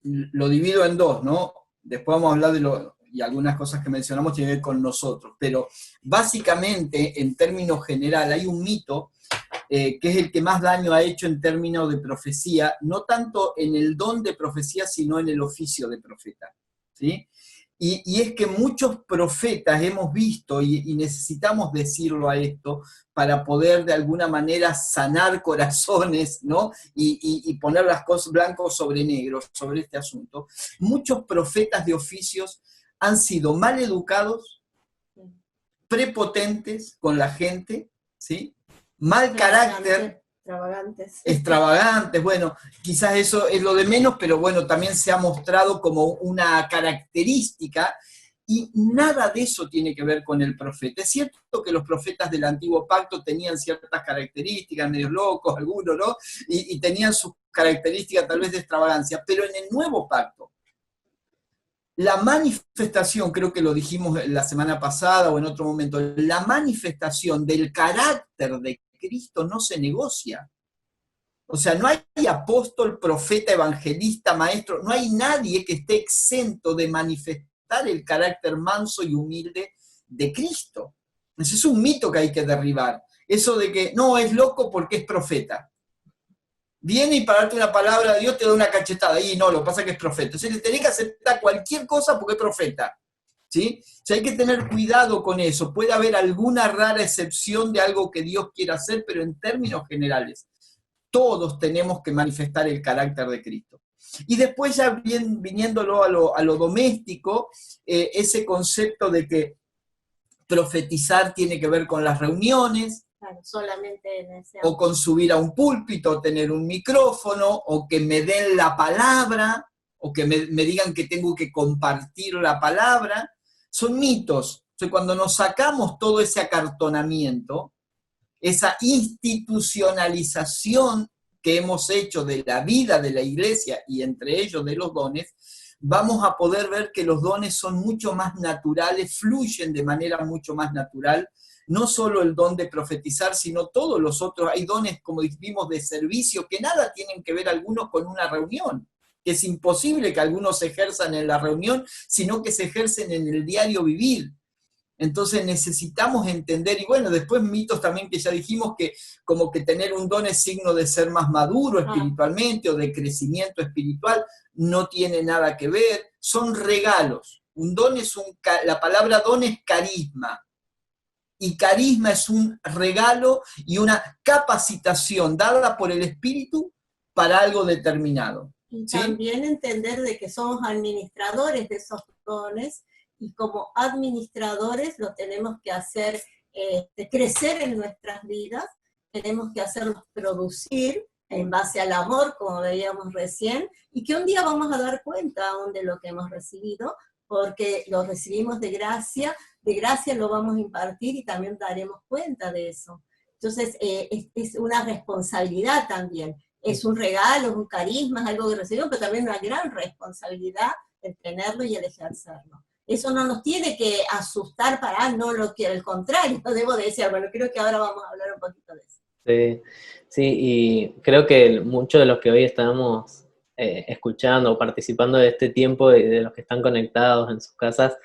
lo divido en dos, ¿no? Después vamos a hablar y algunas cosas que mencionamos tienen que ver con nosotros, pero básicamente, en términos generales, hay un mito que es el que más daño ha hecho en términos de profecía, no tanto en el don de profecía, sino en el oficio de profeta, ¿sí? Y es que muchos profetas hemos visto, y necesitamos decirlo a esto, para poder de alguna manera sanar corazones, ¿no? Y poner las cosas blancos sobre negro sobre este asunto. Muchos profetas de oficios han sido mal educados, prepotentes con la gente, ¿sí? Mal carácter, extravagantes, bueno, quizás eso es lo de menos, pero bueno, también se ha mostrado como una característica, y nada de eso tiene que ver con el profeta. Es cierto que los profetas del Antiguo Pacto tenían ciertas características, medios locos algunos, ¿no? Y tenían sus características tal vez de extravagancia, pero en el Nuevo Pacto, la manifestación, creo que lo dijimos la semana pasada o en otro momento, la manifestación del carácter de Cristo no se negocia. O sea, no hay apóstol, profeta, evangelista, maestro, no hay nadie que esté exento de manifestar el carácter manso y humilde de Cristo. Ese es un mito que hay que derribar. Eso de que no, es loco porque es profeta. Viene y para darte una palabra de Dios te da una cachetada. Y no, lo que pasa es que es profeta. Entonces le tenés que aceptar cualquier cosa porque es profeta. ¿Sí? O sea, hay que tener cuidado con eso. Puede haber alguna rara excepción de algo que Dios quiera hacer, pero en términos generales, todos tenemos que manifestar el carácter de Cristo. Y después ya viniéndolo a lo doméstico, ese concepto de que profetizar tiene que ver con las reuniones, Claro, solamente en ese o con subir a un púlpito, o tener un micrófono, o que me den la palabra, o que me digan que tengo que compartir la palabra. Son mitos. O sea, cuando nos sacamos todo ese acartonamiento, esa institucionalización que hemos hecho de la vida de la iglesia y entre ellos de los dones, vamos a poder ver que los dones son mucho más naturales, fluyen de manera mucho más natural, no solo el don de profetizar, sino todos los otros. Hay dones, como dijimos, de servicio, que nada tienen que ver algunos con una reunión, que es imposible que algunos se ejerzan en la reunión, sino que se ejercen en el diario vivir. Entonces necesitamos entender, y bueno, después mitos también que ya dijimos que como que tener un don es signo de ser más maduro espiritualmente o de crecimiento espiritual, no tiene nada que ver, son regalos. Un don es la palabra don es carisma, y carisma es un regalo y una capacitación dada por el Espíritu para algo determinado. Y ¿sí? también entender de que somos administradores de esos dones, y como administradores lo tenemos que hacer crecer en nuestras vidas, tenemos que hacerlos producir en base al amor, como veíamos recién, y que un día vamos a dar cuenta aún de lo que hemos recibido, porque lo recibimos de gracia lo vamos a impartir y también daremos cuenta de eso. Entonces, es una responsabilidad también, es un regalo, es un carisma, es algo que recibimos, pero también una gran responsabilidad el tenerlo y el ejercerlo. Eso no nos tiene que asustar para, no lo quiero, al contrario, debo de decir, bueno, creo que ahora vamos a hablar un poquito de eso. Sí, sí, y creo que muchos de los que hoy estamos escuchando o participando de este tiempo y de los que están conectados en sus casas,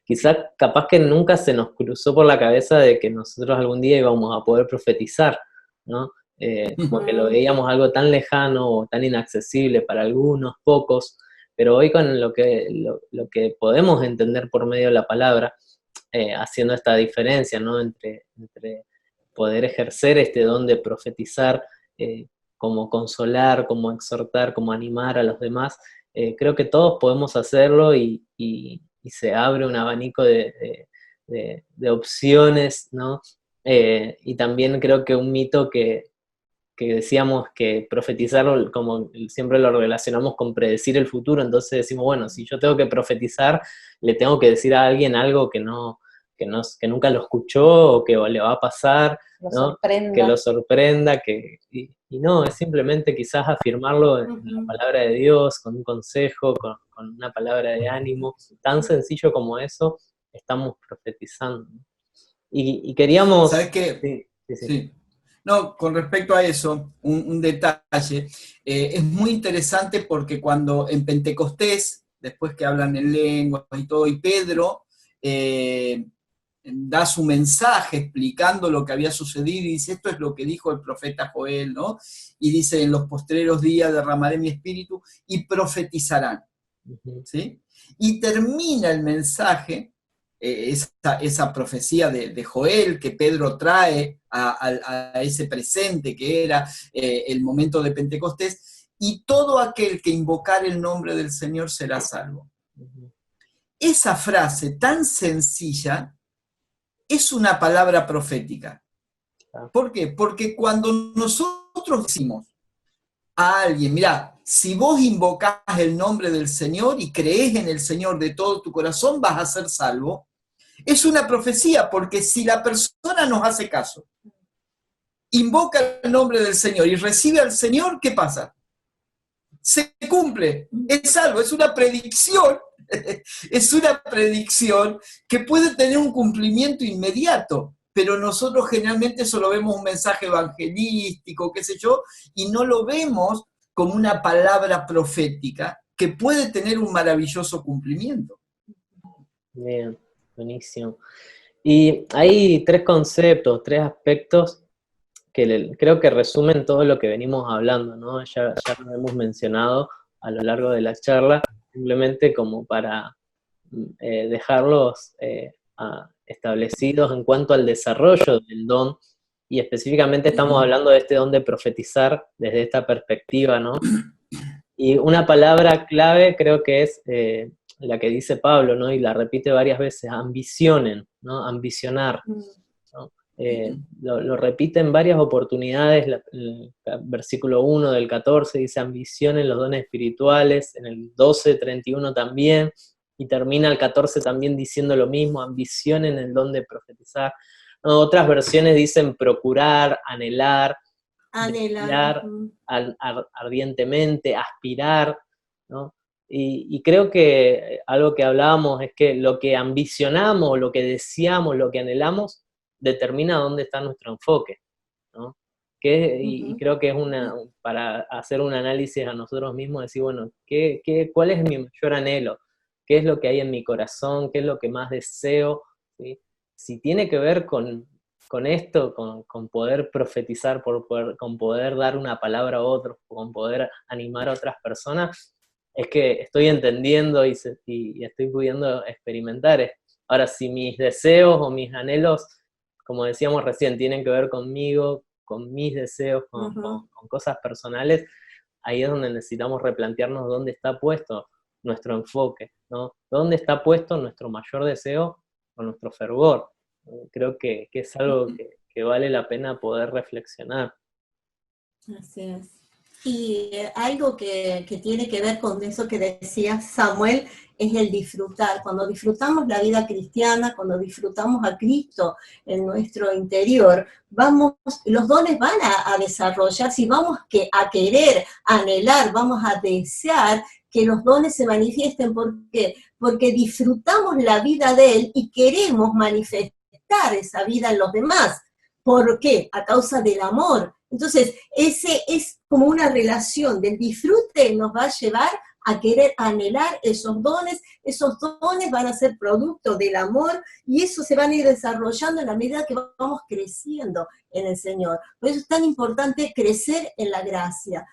quizás capaz que nunca se nos cruzó por la cabeza de que nosotros algún día íbamos a poder profetizar, ¿no? Como que lo veíamos algo tan lejano o tan inaccesible para algunos pocos, pero hoy con lo que podemos entender por medio de la palabra, haciendo esta diferencia, ¿no? entre poder ejercer este don de profetizar, como consolar, como exhortar, como animar a los demás, creo que todos podemos hacerlo y se abre un abanico de opciones, ¿no? Y también creo que un mito que que decíamos que profetizar, como siempre lo relacionamos con predecir el futuro, entonces decimos, bueno, si yo tengo que profetizar, le tengo que decir a alguien algo que nunca lo escuchó o que le va a pasar, Lo ¿no? sorprenda. Que lo sorprenda, y no, es simplemente quizás afirmarlo en la palabra de Dios, con un consejo, con una palabra de ánimo, tan sencillo como eso, estamos profetizando. Y queríamos... ¿Sabes qué? Sí. Sí. No, con respecto a eso, un detalle. Es muy interesante porque cuando en Pentecostés, después que hablan en lenguas y todo, y Pedro da su mensaje explicando lo que había sucedido y dice, esto es lo que dijo el profeta Joel, ¿no? Y dice, en los postreros días derramaré mi espíritu y profetizarán, ¿sí? Y termina el mensaje, esa profecía de Joel que Pedro trae a ese presente que era el momento de Pentecostés, y todo aquel que invocar el nombre del Señor será salvo. Esa frase tan sencilla es una palabra profética. ¿Por qué? Porque cuando nosotros decimos a alguien, mira, si vos invocás el nombre del Señor y creés en el Señor de todo tu corazón, vas a ser salvo, es una profecía, porque si la persona nos hace caso, invoca el nombre del Señor y recibe al Señor, ¿qué pasa? Se cumple, es salvo, es una predicción. Es una predicción que puede tener un cumplimiento inmediato, pero nosotros generalmente solo vemos un mensaje evangelístico, qué sé yo, y no lo vemos como una palabra profética que puede tener un maravilloso cumplimiento. Bien, buenísimo. Y hay tres conceptos, tres aspectos que creo que resumen todo lo que venimos hablando, ¿no? Ya lo hemos mencionado a lo largo de la charla, simplemente como para dejarlos establecidos en cuanto al desarrollo del don, y específicamente estamos hablando de este don de profetizar desde esta perspectiva, ¿no? Y una palabra clave creo que es la que dice Pablo, ¿no? Y la repite varias veces, ambicionen, ¿no? Ambicionar, ¿no? Lo repite en varias oportunidades, el versículo 1 del 14 dice ambicionen los dones espirituales, en el 12:31 también, y termina el 14 también diciendo lo mismo, ambicionen el don de profetizar. ¿No? Otras versiones dicen procurar, anhelar, ardientemente, aspirar, ¿no? Y creo que algo que hablábamos es que lo que ambicionamos, lo que deseamos, lo que anhelamos, determina dónde está nuestro enfoque, ¿no? Y creo que es para hacer un análisis a nosotros mismos, decir, bueno, ¿cuál es mi mayor anhelo? ¿Qué es lo que hay en mi corazón? ¿Qué es lo que más deseo? ¿Sí? Si tiene que ver con esto, con poder profetizar, con poder dar una palabra a otros, con poder animar a otras personas, es que estoy entendiendo y estoy pudiendo experimentar. Ahora, si mis deseos o mis anhelos, como decíamos recién, tienen que ver conmigo, con mis deseos, con cosas personales, ahí es donde necesitamos replantearnos dónde está puesto nuestro enfoque, ¿no? ¿Dónde está puesto nuestro mayor deseo o nuestro fervor? Creo que es algo que vale la pena poder reflexionar. Así es. Y algo que tiene que ver con eso que decía Samuel es el disfrutar. Cuando disfrutamos la vida cristiana, cuando disfrutamos a Cristo en nuestro interior, los dones van a desarrollarse y vamos a querer, a anhelar, vamos a desear que los dones se manifiesten. ¿Por qué? Porque disfrutamos la vida de Él y queremos manifestar esa vida en los demás. ¿Por qué? A causa del amor. Entonces, ese es como una relación del disfrute, nos va a llevar a querer anhelar esos dones van a ser producto del amor y eso se van a ir desarrollando en la medida que vamos creciendo en el Señor. Por eso es tan importante crecer en la gracia.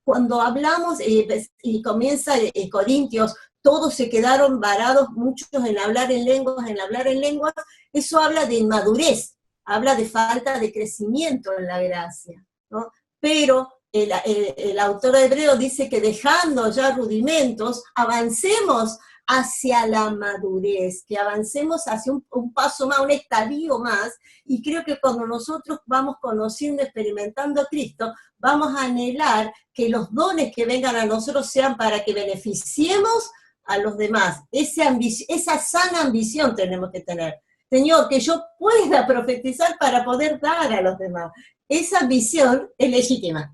Cuando hablamos, y comienza Corintios, todos se quedaron varados, muchos en hablar en lenguas, eso habla de inmadurez. Habla de falta de crecimiento en la gracia, ¿no? Pero el autor hebreo dice que dejando ya rudimentos, avancemos hacia la madurez, que avancemos hacia un paso más, un estadio más, y creo que cuando nosotros vamos conociendo, experimentando a Cristo, vamos a anhelar que los dones que vengan a nosotros sean para que beneficiemos a los demás. Esa sana ambición tenemos que tener. Señor, que yo pueda profetizar para poder dar a los demás. Esa ambición es legítima.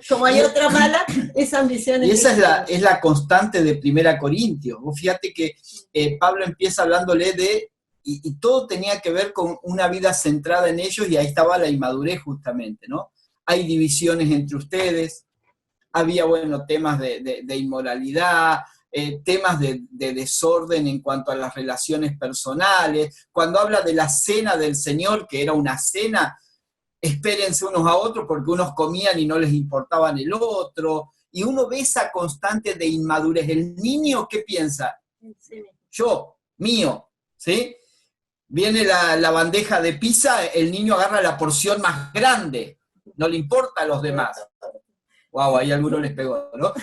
Como hay otra mala, esa ambición es Y esa legítima. es la constante de 1 Corintios. Vos fíjate que Pablo empieza hablándole y todo tenía que ver con una vida centrada en ellos, y ahí estaba la inmadurez justamente, ¿no? Hay divisiones entre ustedes, había, bueno, temas de inmoralidad, temas de desorden en cuanto a las relaciones personales. Cuando habla de la cena del Señor, que era una cena, espérense unos a otros porque unos comían y no les importaban el otro, y uno ve esa constante de inmadurez. El niño, ¿qué piensa? Sí. Yo, mío, ¿sí? Viene la bandeja de pizza, el niño agarra la porción más grande, no le importa a los demás. Wow, ahí alguno les pegó, ¿no?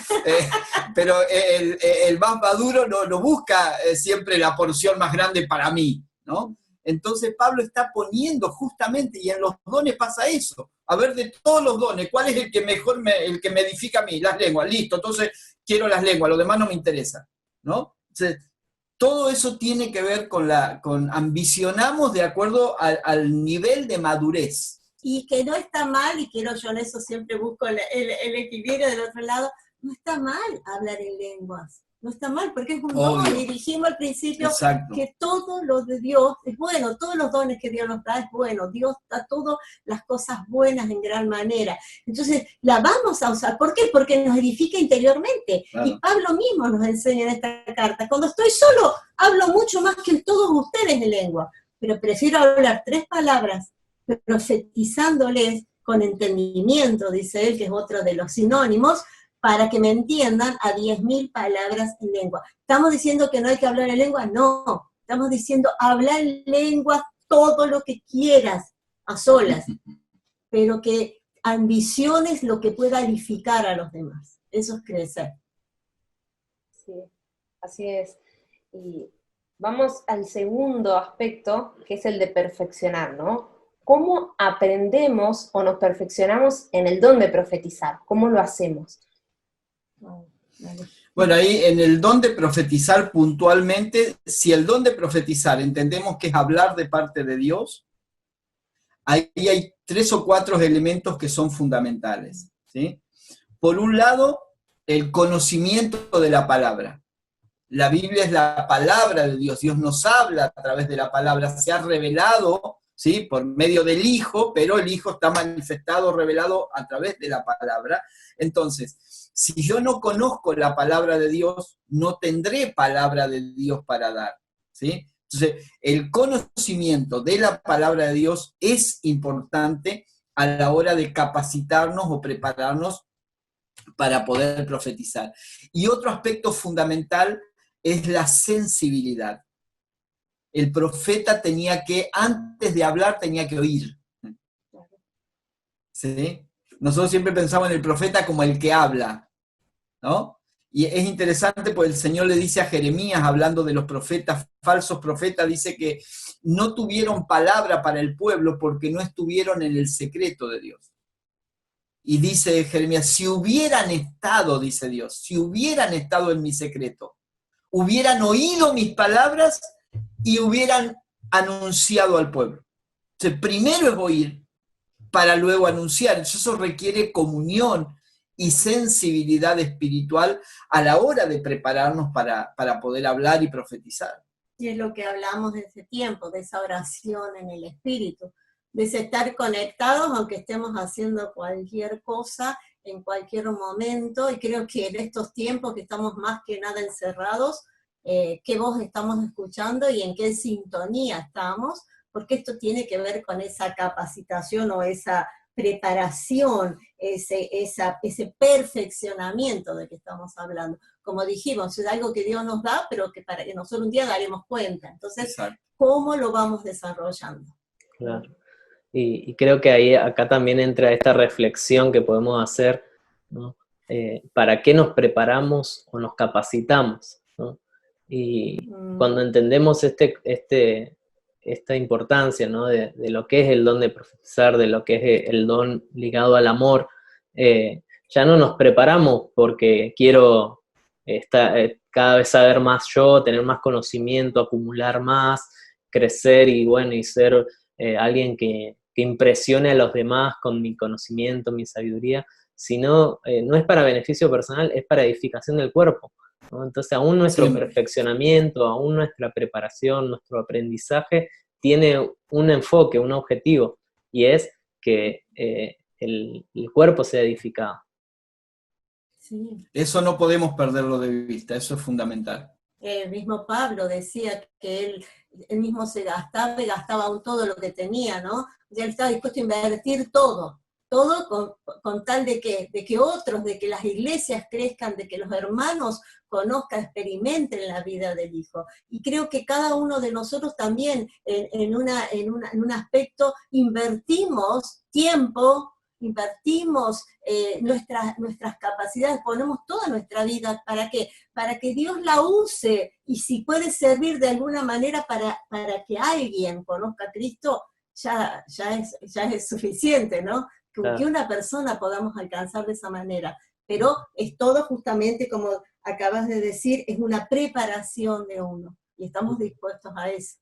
Pero el más maduro no busca siempre la porción más grande para mí, ¿no? Entonces Pablo está poniendo justamente, y en los dones pasa eso. A ver, de todos los dones, ¿cuál es el que mejor el que me edifica a mí? Las lenguas, listo, entonces quiero las lenguas, lo demás no me interesa, ¿no? Entonces, todo eso tiene que ver con ambicionamos de acuerdo al nivel de madurez. Y que no está mal, y quiero yo en eso siempre busco el equilibrio del otro lado, no está mal hablar en lenguas, no está mal, porque es un don, Obvio. y dijimos al principio Exacto. que todo lo de Dios es bueno, todos los dones que Dios nos da es bueno, Dios da todas las cosas buenas en gran manera, entonces la vamos a usar, ¿por qué? Porque nos edifica interiormente, Claro. y Pablo mismo nos enseña en esta carta, cuando estoy solo, hablo mucho más que todos ustedes en lengua, pero prefiero hablar 3 palabras, profetizándoles con entendimiento, dice él, que es otro de los sinónimos, para que me entiendan a 10.000 palabras en lengua. ¿Estamos diciendo que no hay que hablar en lengua? No, estamos diciendo hablar en lengua todo lo que quieras, a solas, pero que ambiciones lo que pueda edificar a los demás. Eso es crecer. Sí, así es. Y vamos al segundo aspecto, que es el de perfeccionar, ¿no? ¿Cómo aprendemos o nos perfeccionamos en el don de profetizar? ¿Cómo lo hacemos? Bueno, ahí en el don de profetizar puntualmente, si el don de profetizar entendemos que es hablar de parte de Dios, ahí hay 3 o 4 elementos que son fundamentales, ¿sí? Por un lado, el conocimiento de la palabra. La Biblia es la palabra de Dios, Dios nos habla a través de la palabra, se ha revelado, ¿sí? Por medio del Hijo, pero el Hijo está manifestado, revelado a través de la palabra. Entonces, si yo no conozco la palabra de Dios, no tendré palabra de Dios para dar, ¿sí? Entonces, el conocimiento de la palabra de Dios es importante a la hora de capacitarnos o prepararnos para poder profetizar. Y otro aspecto fundamental es la sensibilidad. El profeta tenía que, antes de hablar, tenía que oír. ¿Sí? Nosotros siempre pensamos en el profeta como el que habla, ¿no? Y es interesante porque el Señor le dice a Jeremías, hablando de los profetas, falsos profetas, dice que no tuvieron palabra para el pueblo porque no estuvieron en el secreto de Dios. Y dice Jeremías, si hubieran estado, dice Dios, si hubieran estado en mi secreto, hubieran oído mis palabras y hubieran anunciado al pueblo. Entonces, primero es oír para luego anunciar. Entonces, eso requiere comunión y sensibilidad espiritual a la hora de prepararnos para poder hablar y profetizar. Y es lo que hablamos de ese tiempo, de esa oración en el Espíritu, de ese estar conectados aunque estemos haciendo cualquier cosa, en cualquier momento, y creo que en estos tiempos que estamos más que nada encerrados, qué voz estamos escuchando y en qué sintonía estamos, porque esto tiene que ver con esa capacitación o esa preparación, ese perfeccionamiento de que estamos hablando. Como dijimos, es algo que Dios nos da, pero que para que nosotros un día daremos cuenta. Entonces, Exacto. ¿cómo lo vamos desarrollando? Claro. Y creo que acá también entra esta reflexión que podemos hacer, ¿no? ¿Para qué nos preparamos o nos capacitamos, ¿no? Y cuando entendemos esta importancia, ¿no? de lo que es el don de profetizar, de lo que es el don ligado al amor, ya no nos preparamos porque quiero cada vez saber más yo, tener más conocimiento, acumular más, crecer y bueno, y ser alguien que impresione a los demás con mi conocimiento, mi sabiduría, sino no es para beneficio personal, es para edificación del cuerpo, ¿no? Entonces aún nuestro Siempre. perfeccionamiento, aún nuestra preparación, nuestro aprendizaje tiene un enfoque, un objetivo, y es que el cuerpo sea edificado. Sí. Eso no podemos perderlo de vista, eso es fundamental. El mismo Pablo decía que él mismo se gastaba y gastaba aún todo lo que tenía, ¿no? Ya él estaba dispuesto a invertir todo con tal de que otros, de que las iglesias crezcan, de que los hermanos conozcan, experimenten la vida del Hijo. Y creo que cada uno de nosotros también en un aspecto invertimos tiempo, invertimos nuestras capacidades, ponemos toda nuestra vida, ¿para qué? Para que Dios la use, y si puede servir de alguna manera para que alguien conozca a Cristo, ya es suficiente, ¿no? Claro. Que una persona podamos alcanzar de esa manera. Pero es todo justamente, como acabas de decir, es una preparación de uno, y estamos dispuestos a eso.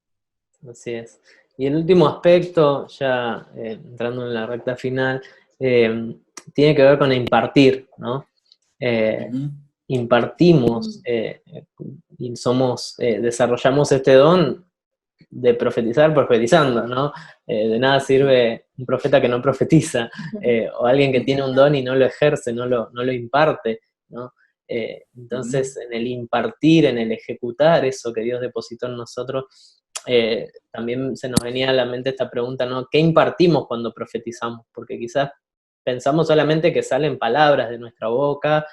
Así es. Y el último aspecto, ya entrando en la recta final, tiene que ver con impartir, ¿no? Impartimos y desarrollamos este don de profetizar profetizando, ¿no? De nada sirve un profeta que no profetiza, o alguien que tiene un don y no lo ejerce, no lo imparte, ¿no? Entonces, en el impartir, en el ejecutar eso que Dios depositó en nosotros, también se nos venía a la mente esta pregunta, ¿no? ¿Qué impartimos cuando profetizamos? Porque quizás pensamos solamente que salen palabras de nuestra boca,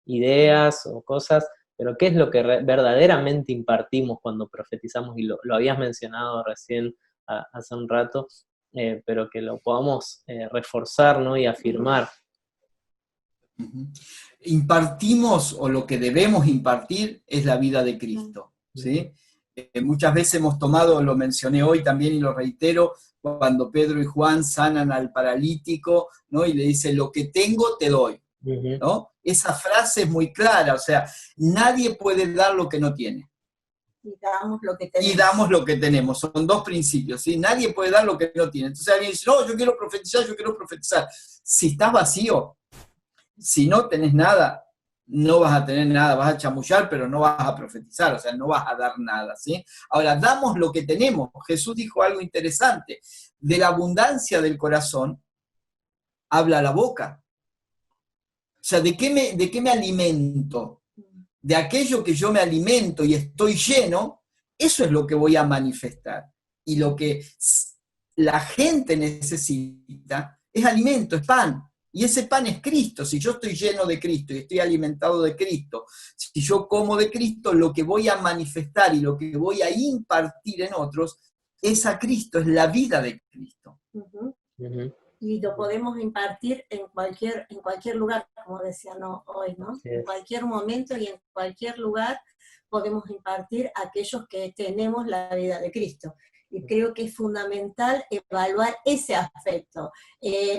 ideas o cosas, pero ¿qué es lo que verdaderamente impartimos cuando profetizamos? Y lo habías mencionado recién hace un rato, pero que lo podamos reforzar, ¿no? Y afirmar. Impartimos, o lo que debemos impartir, es la vida de Cristo, ¿sí? Muchas veces hemos tomado, lo mencioné hoy también y lo reitero, cuando Pedro y Juan sanan al paralítico, ¿no? Y le dice, lo que tengo te doy, ¿no? Esa frase es muy clara, o sea, nadie puede dar lo que no tiene. Y damos lo que tenemos. Y damos lo que tenemos, son dos principios, ¿sí? Nadie puede dar lo que no tiene. Entonces alguien dice, no, yo quiero profetizar. Si estás vacío, si no tenés nada, no vas a tener nada, vas a chamullar, pero no vas a profetizar, o sea, no vas a dar nada, ¿sí? Ahora, damos lo que tenemos. Jesús dijo algo interesante, de la abundancia del corazón habla la boca. O sea, ¿de qué me alimento? De aquello que yo me alimento y estoy lleno, eso es lo que voy a manifestar. Y lo que la gente necesita es alimento, es pan. Y ese pan es Cristo. Si yo estoy lleno de Cristo y estoy alimentado de Cristo, si yo como de Cristo, lo que voy a manifestar y lo que voy a impartir en otros es a Cristo, es la vida de Cristo. Y lo podemos impartir en cualquier lugar, como decían hoy, ¿no? Sí. En cualquier momento y en cualquier lugar podemos impartir a aquellos que tenemos la vida de Cristo. Y creo que es fundamental evaluar ese aspecto,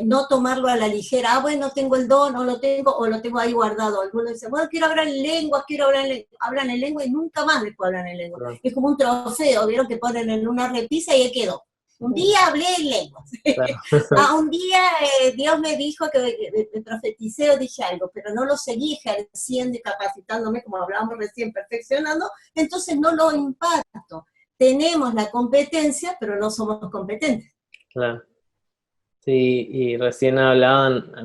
no tomarlo a la ligera, bueno, tengo el don, o lo tengo ahí guardado. Algunos dicen, bueno, quiero hablar en lengua, hablan en lengua y nunca más después hablan en lengua. Claro. Es como un trofeo, ¿vieron? Que ponen en una repisa y ahí quedó. Un día hablé en lenguas. Claro. Un día Dios me dijo que me profeticé o dije algo, pero no lo seguí ejerciendo y capacitándome, como hablábamos recién, perfeccionando, entonces no lo imparto. Tenemos la competencia, pero no somos competentes. Claro. Sí, y recién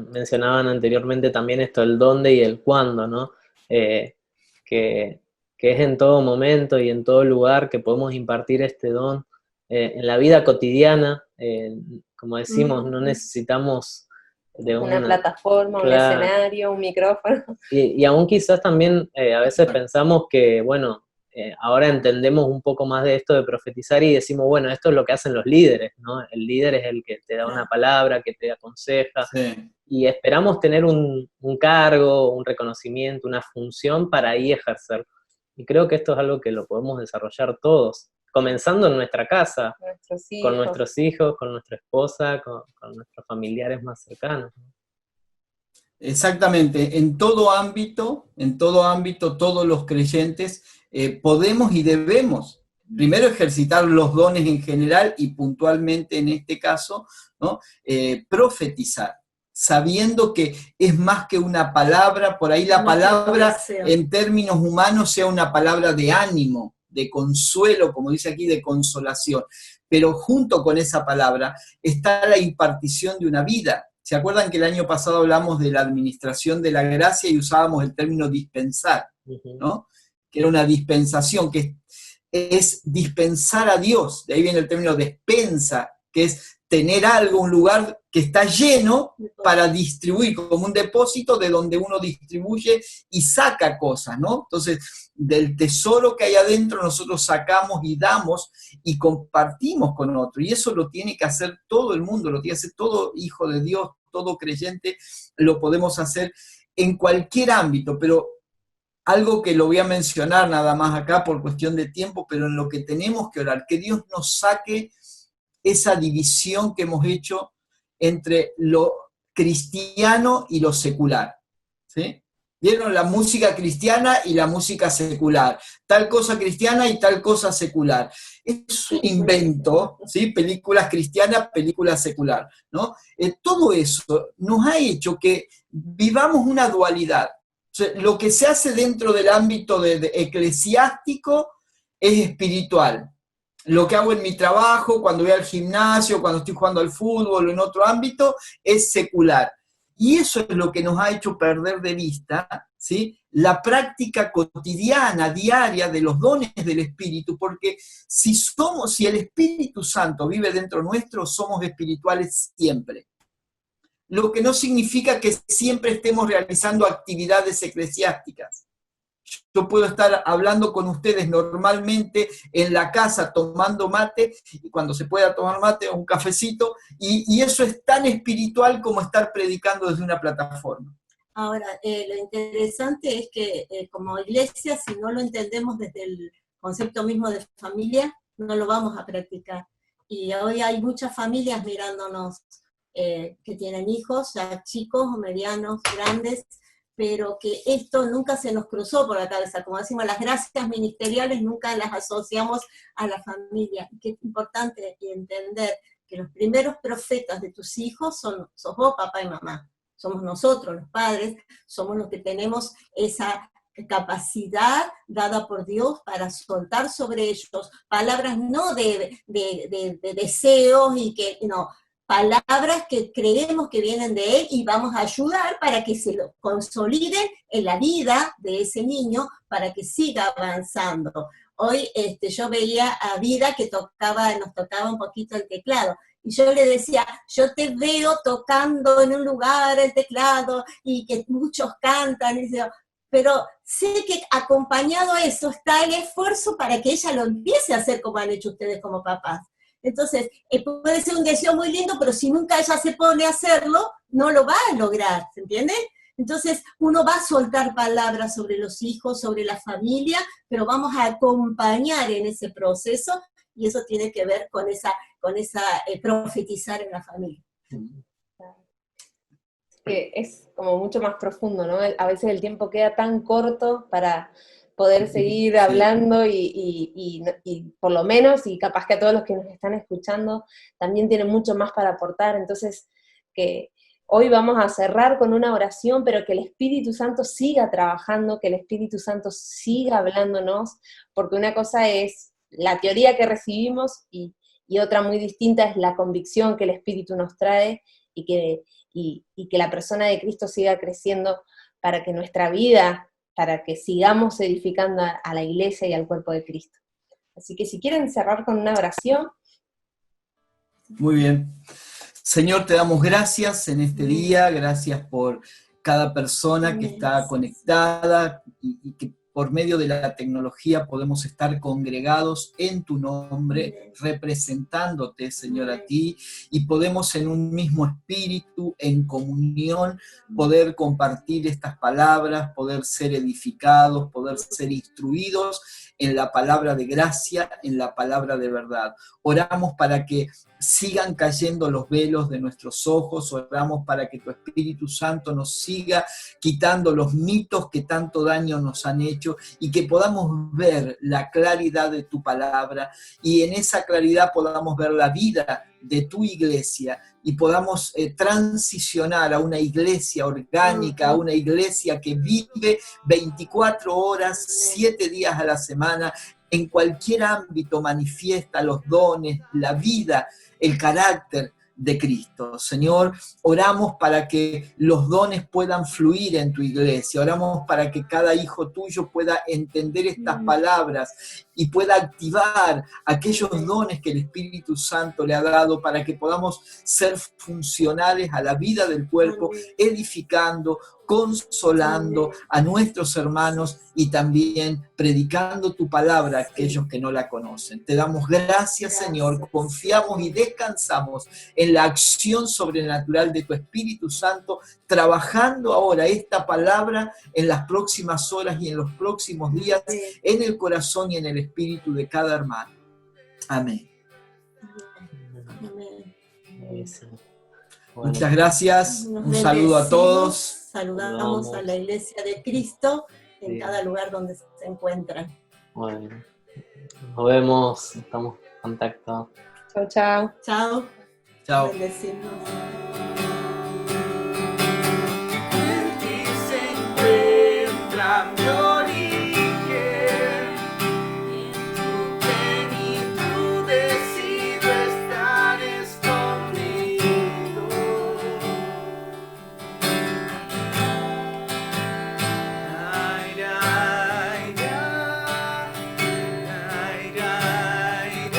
mencionaban anteriormente también esto, el dónde y el cuándo, ¿no? Que es en todo momento y en todo lugar que podemos impartir este don. En la vida cotidiana, como decimos, no necesitamos de una plataforma, claro, un escenario, un micrófono. Y aún quizás también a veces pensamos que, bueno, ahora entendemos un poco más de esto de profetizar y decimos, bueno, esto es lo que hacen los líderes, ¿no? El líder es el que te da una palabra, que te aconseja, sí. Y esperamos tener un cargo, un reconocimiento, una función para ahí ejercer. Y creo que esto es algo que lo podemos desarrollar todos, comenzando en nuestra casa, Nuestros con hijos. nuestros hijos, con nuestra esposa, con nuestros familiares más cercanos. Exactamente, en todo ámbito, todos los creyentes podemos y debemos, primero, ejercitar los dones en general y puntualmente en este caso, ¿no? Profetizar, sabiendo que es más que una palabra, por ahí la Una palabra deseo. en términos humanos sea una palabra de ánimo, de consuelo, como dice aquí, de consolación, pero junto con esa palabra está la impartición de una vida. ¿Se acuerdan que el año pasado hablamos de la administración de la gracia y usábamos el término dispensar, ¿no? Que era una dispensación, que es dispensar a Dios, de ahí viene el término despensa, que es tener algo, un lugar que está lleno para distribuir, como un depósito de donde uno distribuye y saca cosas, ¿no? Entonces, del tesoro que hay adentro nosotros sacamos y damos y compartimos con otro, y eso lo tiene que hacer todo el mundo, lo tiene que hacer todo hijo de Dios, todo creyente, lo podemos hacer en cualquier ámbito, pero algo que lo voy a mencionar nada más acá por cuestión de tiempo, pero en lo que tenemos que orar, que Dios nos saque esa división que hemos hecho entre lo cristiano y lo secular, ¿sí? ¿Vieron? La música cristiana y la música secular, tal cosa cristiana y tal cosa secular. Es un invento, ¿sí? Películas cristianas, películas secular, ¿no? Todo eso nos ha hecho que vivamos una dualidad. O sea, lo que se hace dentro del ámbito eclesiástico es espiritual. Lo que hago en mi trabajo, cuando voy al gimnasio, cuando estoy jugando al fútbol o en otro ámbito, es secular. Y eso es lo que nos ha hecho perder de vista, ¿sí? La práctica cotidiana, diaria de los dones del Espíritu, porque si el Espíritu Santo vive dentro nuestro, somos espirituales siempre. Lo que no significa que siempre estemos realizando actividades eclesiásticas. Yo puedo estar hablando con ustedes normalmente en la casa tomando mate, y cuando se pueda tomar mate o un cafecito, y eso es tan espiritual como estar predicando desde una plataforma. Ahora, lo interesante es que como iglesia, si no lo entendemos desde el concepto mismo de familia, no lo vamos a practicar. Y hoy hay muchas familias mirándonos que tienen hijos, ya chicos o medianos, grandes, pero que esto nunca se nos cruzó por la cabeza. Como decimos, las gracias ministeriales nunca las asociamos a la familia. Y que es importante entender que los primeros profetas de tus hijos sos vos, papá y mamá. Somos nosotros, los padres, somos los que tenemos esa capacidad dada por Dios para soltar sobre ellos palabras no de deseos y que, no, palabras que creemos que vienen de Él y vamos a ayudar para que se lo consoliden en la vida de ese niño para que siga avanzando. Hoy yo veía a Vida que nos tocaba un poquito el teclado. Y yo le decía, yo te veo tocando en un lugar el teclado y que muchos cantan, y digo, pero sé que acompañado a eso está el esfuerzo para que ella lo empiece a hacer como han hecho ustedes como papás. Entonces, puede ser un deseo muy lindo, pero si nunca ella se pone a hacerlo, no lo va a lograr, ¿se entiende? Entonces, uno va a soltar palabras sobre los hijos, sobre la familia, pero vamos a acompañar en ese proceso, y eso tiene que ver con esa profetizar en la familia. Que es como mucho más profundo, ¿no? A veces el tiempo queda tan corto para poder seguir hablando y por lo menos, y capaz que a todos los que nos están escuchando, también tienen mucho más para aportar. Entonces, que hoy vamos a cerrar con una oración, pero que el Espíritu Santo siga trabajando, que el Espíritu Santo siga hablándonos, porque una cosa es la teoría que recibimos y otra muy distinta es la convicción que el Espíritu nos trae y que la persona de Cristo siga creciendo para que nuestra vida, para que sigamos edificando a la iglesia y al cuerpo de Cristo. Así que si quieren cerrar con una oración. Muy bien. Señor, te damos gracias en este día, gracias por cada persona que está conectada y que por medio de la tecnología podemos estar congregados en tu nombre, representándote, Señor, a ti, y podemos en un mismo espíritu, en comunión, poder compartir estas palabras, poder ser edificados, poder ser instruidos en la palabra de gracia, en la palabra de verdad. Oramos para que sigan cayendo los velos de nuestros ojos, oramos para que tu Espíritu Santo nos siga quitando los mitos que tanto daño nos han hecho y que podamos ver la claridad de tu palabra y en esa claridad podamos ver la vida de tu iglesia y podamos transicionar a una iglesia orgánica, a una iglesia que vive 24 horas, 7 días a la semana, en cualquier ámbito manifiesta los dones, la vida, el carácter de Cristo. Señor, oramos para que los dones puedan fluir en tu iglesia, oramos para que cada hijo tuyo pueda entender estas palabras y pueda activar aquellos dones que el Espíritu Santo le ha dado para que podamos ser funcionales a la vida del cuerpo, edificando, consolando a nuestros hermanos y también predicando tu palabra a aquellos que no la conocen. Te damos gracias, Señor, confiamos y descansamos en la acción sobrenatural de tu Espíritu Santo, trabajando ahora esta palabra en las próximas horas y en los próximos días, en el corazón y en el espíritu de cada hermano. Amén. Amén. Bueno, Muchas gracias, Nos un saludo a todos. Saludamos a la Iglesia de Cristo en Sí. cada lugar donde se encuentran. bueno, nos vemos, estamos en contacto. Chau, chau. Chao. Chao. Bendecimos. En ti se encuentra mi origen, en tu plenitud decido estar escondido. Ay, ay, ay, ay, ay, ay,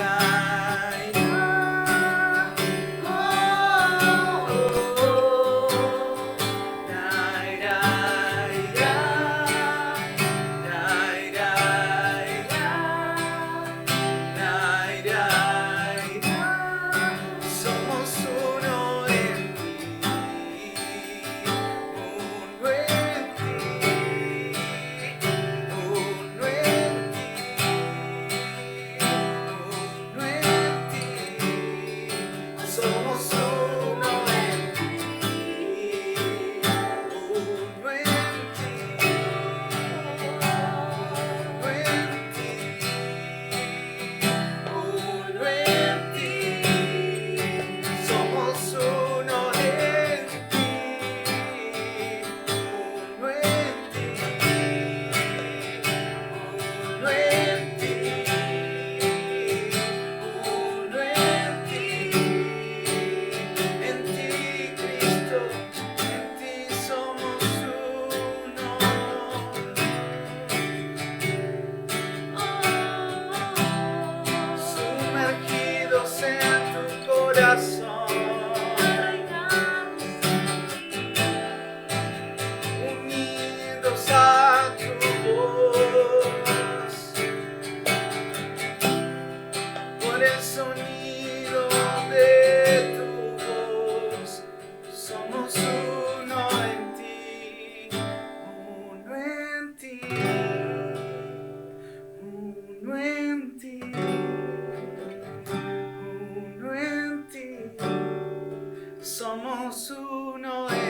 ay, somos uno en ti, uno en ti, uno en ti, somos uno en ti, uno en ti, uno en ti, somos uno en ti, uno en ti, Cristo, en ti somos uno. Sumergidos en tu corazón, unidos a tu voz, por el sonido de tu voz, somos uno en ti, uno en ti, uno en ti, uno en ti, somos uno en ti.